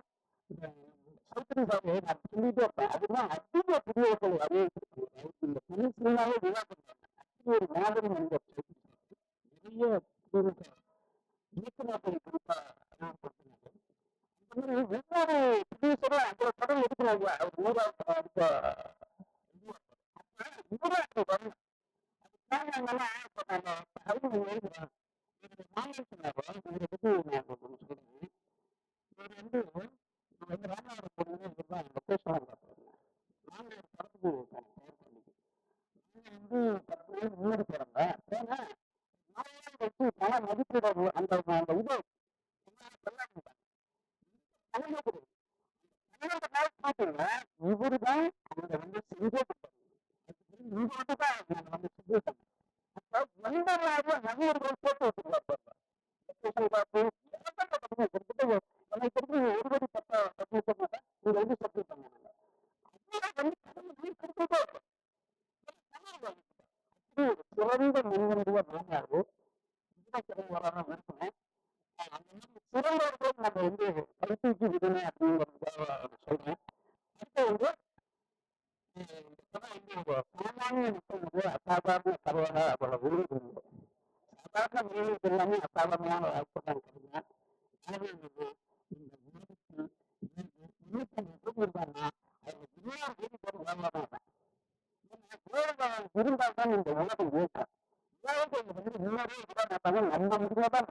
சௌத்ரிசாமி நான் சொல்லிட்டே இருப்பேன். அதுதான் அதிக புதியவர்கள் அறிவிச்சிருக்காங்க. இந்த தமிழ் சினிமாவே விழா பண்றாங்க. அப்படி ஒரு மாதிரி மனிதர் நிறைய இயக்குநர்கள் குறிப்பா அறிமுகப்படுத்தினாங்க. அந்த மாதிரி ஒவ்வொரு ப்ரொடியூசரும் அந்த படம் எடுக்கிறாங்க. அவர் நூறாவது படம் எடுக்க நூறாவது வரணும். அதுக்காக என்னன்னா இப்ப நம்ம அறிவு எழுதுறோம். நாங்கள் சொன்னாங்க இவரை பத்தி நான் ஒன்று சொல்றேன். இவர் வந்து ராமநாதபுரம் போனது இவர் தான் லொக்கேஷனாக பார்த்தாங்க. நாங்கள் ஒரு படத்துக்கு போனோம் தயார் பண்ணிக்கு. நாங்கள் வந்து 10 பேர் முன்னாடி போறாங்க. ஏன்னா நாளையே வச்சு பல மதிப்பீடு அந்த அந்த இது இவரு தான் அவங்க வந்து செஞ்சே கொடுத்தாங்க. இவரு தான் வந்து செஞ்சு நண்பர்களாக நண்பர்கள் போட்டு வச்சுருவார். என்னை தெரிஞ்சு ஒரு கோடி பத்து மாட்டேன். நீங்க வந்து சப்ளை பண்ணாங்க சிறந்த மனிதனுடைய மாநாடு வராமல் இருக்கணும். சிறந்தவர்கள் நம்ம வந்து கைத்தூக்கி விடணும் அப்படிங்கிறதுக்காக சொல்றேன். அடுத்து வந்து சாமானிய மக்களுடைய அசாதாரண கருவாக அவளை உருவாங்க. சாதாரண மனிதனுக்கு எல்லாமே அசாதாரணமான வாய்ப்பு தான் கிடைக்கும். எனவே இந்த இருந்தால்தான் இந்த உலகம் இயக்கம். முன்னோரே நம்ம முடியாதான்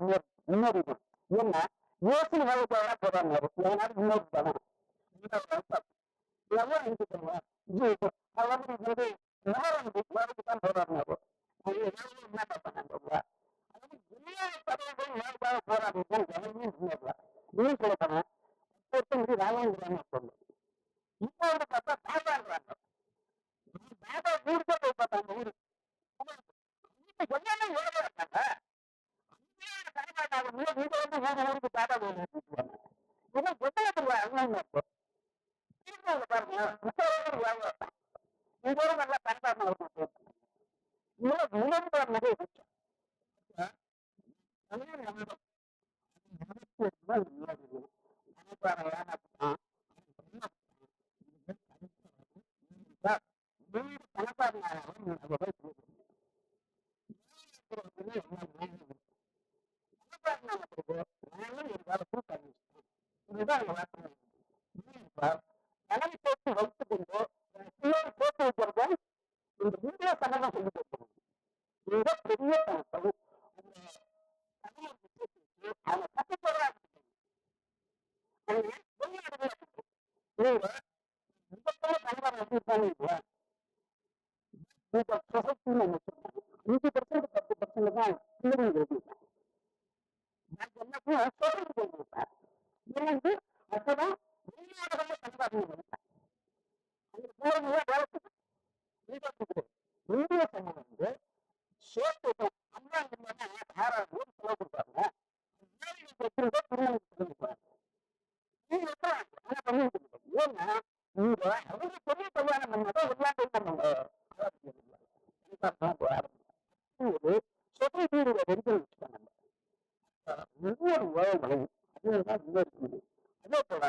முன்னோரிடும். ஏன்னா யோசனை வேலைக்காக போறாங்க. அதனால முன்னோரி தரணும். இதெல்லாம் எனக்கு சொல்லுவேன். வேலைக்கு தான் போறாங்க. என்ன பண்ணாங்க போராடுறது ஜனமே முன்னேறலாம். இன்னும் சொல்ல போனா ராஜாங்கிறாங்க சொல்லு. இப்ப வந்து பார்த்தா பாபாடுறாங்க. பாபா ஊருக்கு போய் பார்த்தாங்க ஊரு எல்லாமே ஊரவே இருக்காங்க. நீங்க வந்து ஊருக்கு பாபா கூட்டுவாங்க. ஏன்னா புத்தகத்துல அண்ணன் பாருங்க இங்க நல்லா பண்பாடு நிறைய போட்டு வைத்துக் கொண்டு போட்டு வைக்கிறது இந்த இந்திய சங்கடம் சொல்லி கொடுக்கணும். மிக பெரிய அவங்க கட்டுப்பாடு பயன்பாடு வச்சிருக்காங்க. 5% 10% தான் பிள்ளைங்க அப்பதான் வெளிநாடுகள்ல பயன்பாடு இந்திய சமூகம் வந்து சேர்த்து அம்மா யாராவது செலவு கொடுப்பாங்க. ஏன்னா நீங்க அவங்க பெரிய கல்யாணம் பண்ணாதான் சொசைட்டியோட வெறிகள் வச்சுக்காங்க. ஒவ்வொரு உறவுகளையும் அதுதான் முன்னேற்கிறது. அதே போல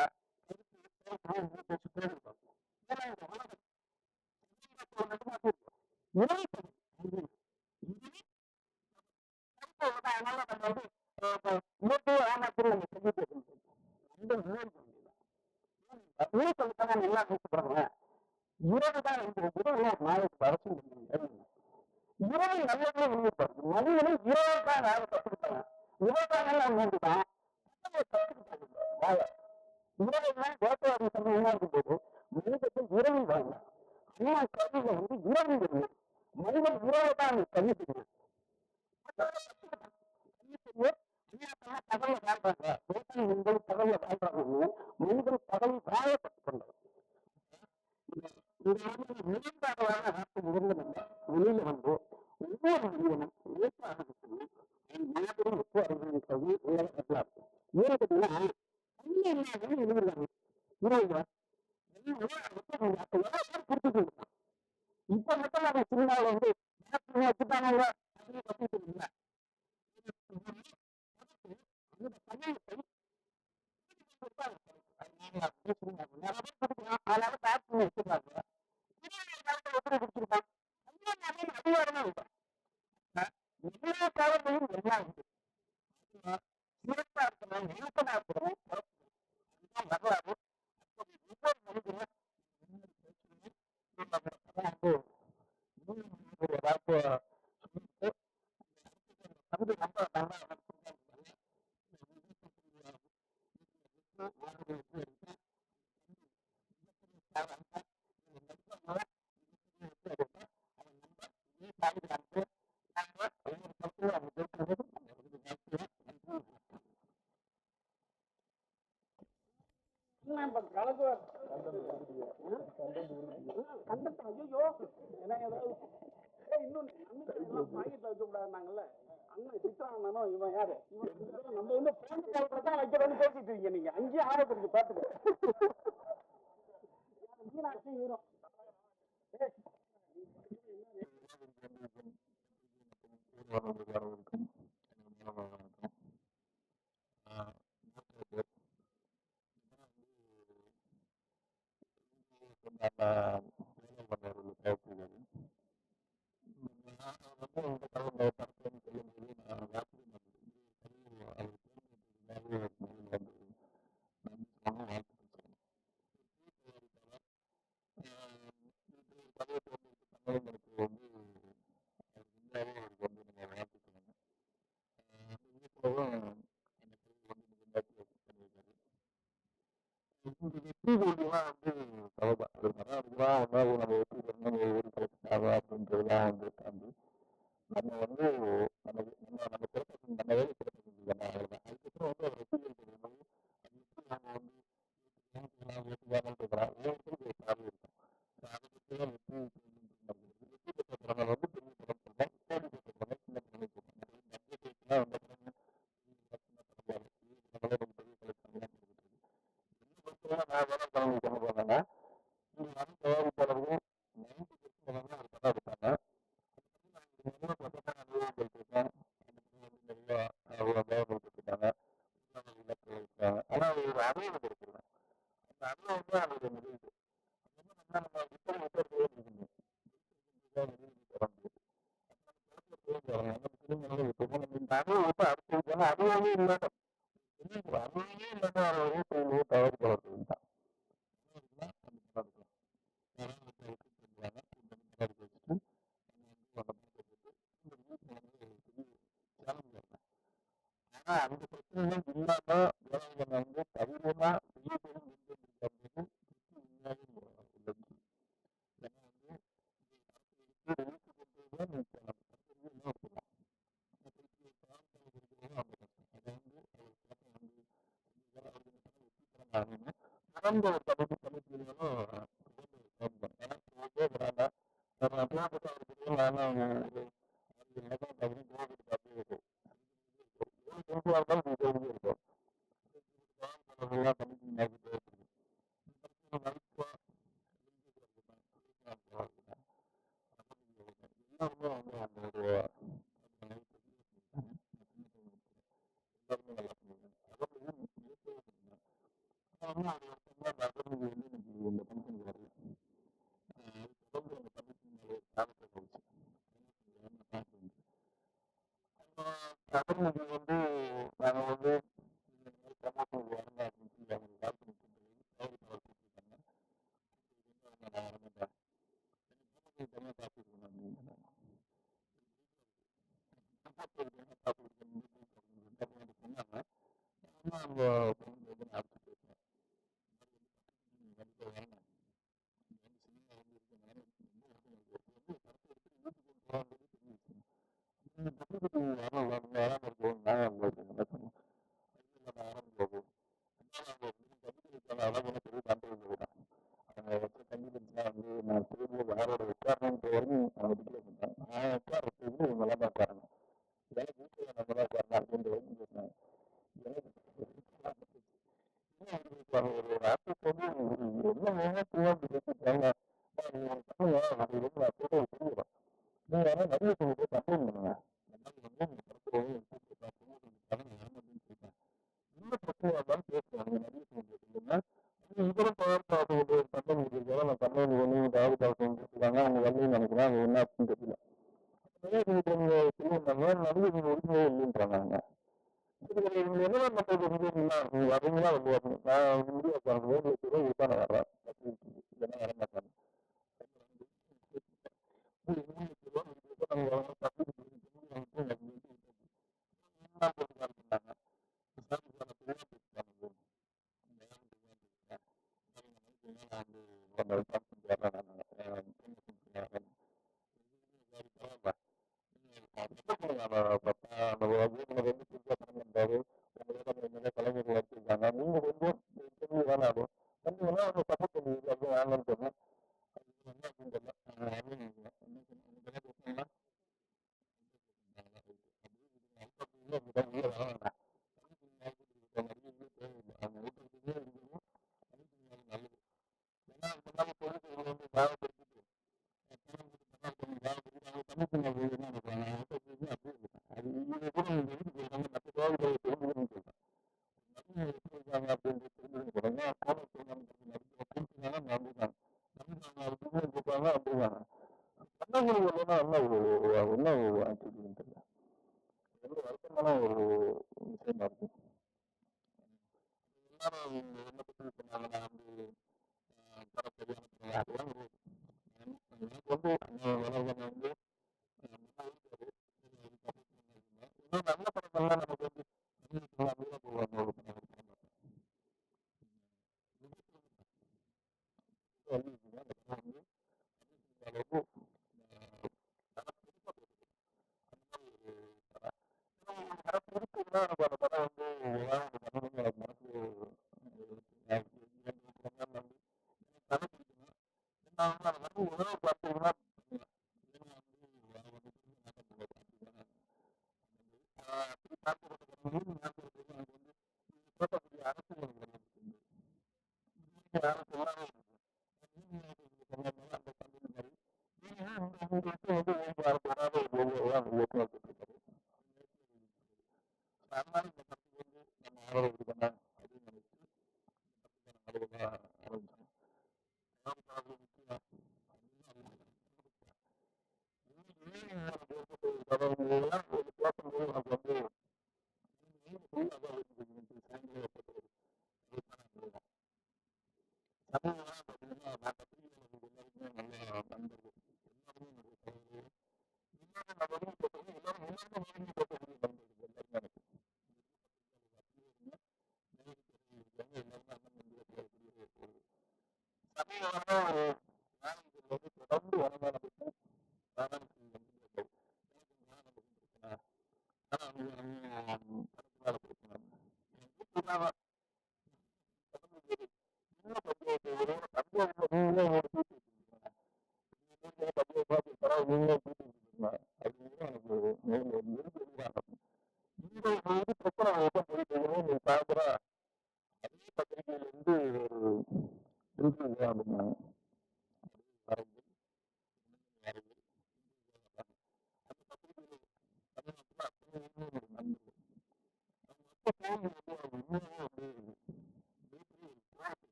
இரவுதான் நாளைக்கு அரசு இரவு நல்லதே முன்னிருப்பாரு. மனிதனை இரவு தான் நாளை கற்றுக்கிட்டாங்க. இரவுதான் மூன்றுதான் இரவுதான் கோட்டையாடி சமயமா இருக்கும்போது மனிதர்கள் இரவு வாங்க அண்ணா கல்வியில வந்து இரவு இல்லை. மனிதன் இரவு தான் கல்வி செய்யணும். பகல்ல வாழ்றாங்க. பகல்ல வாழ்றாங்கன்னு மனிதன் பகல் வாழப்பட்டு கொண்டார். மேம்பாடுவான நாட்டு இருந்தவங்க வெளியில வந்து ஒவ்வொரு மனிதனும் ஏற்பாடு நாட்டிலும் ஒப்பு அறிவிக்கிறது வரலாம். ஏன்னு கேட்டீங்கன்னா கல்வி எழுதுறாங்க இப்ப மட்டும் நம்ம சின்னால வந்து வச்சுட்டாங்க. அதனால பேக் பண்ணி வச்சிருக்காங்க. எல்லா காலத்தையும் எல்லாம் உண்டு. சிறப்பா இருக்கணும், இயக்கமா இருக்கணும், வரலாறு ஒவ்வொரு மனிதனும் இன்னும் வாங்கிட்டு வைக்க கூடாது. கேக்குறாங்கல்ல, அண்ணன் திட்டுறாங்கன்னா இவன் யாரு? நம்ம வந்து பிராண்ட் காலத்துல தான் வைக்கிறோம்னு பேசிட்டு இருக்கீங்க நீங்க. அங்கேயே ஆபத்து இருக்கு பாத்துக்க. மீனாட்சி வரும்.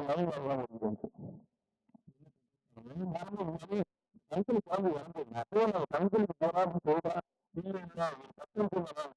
லைன் வரலாம் முடிஞ்சு கண்களுக்கு வந்து இறந்துருங்க கண்களுக்கு போறான்னு சொல்றேன் இல்லை இல்லை ஒரு 10 நிமிஷம்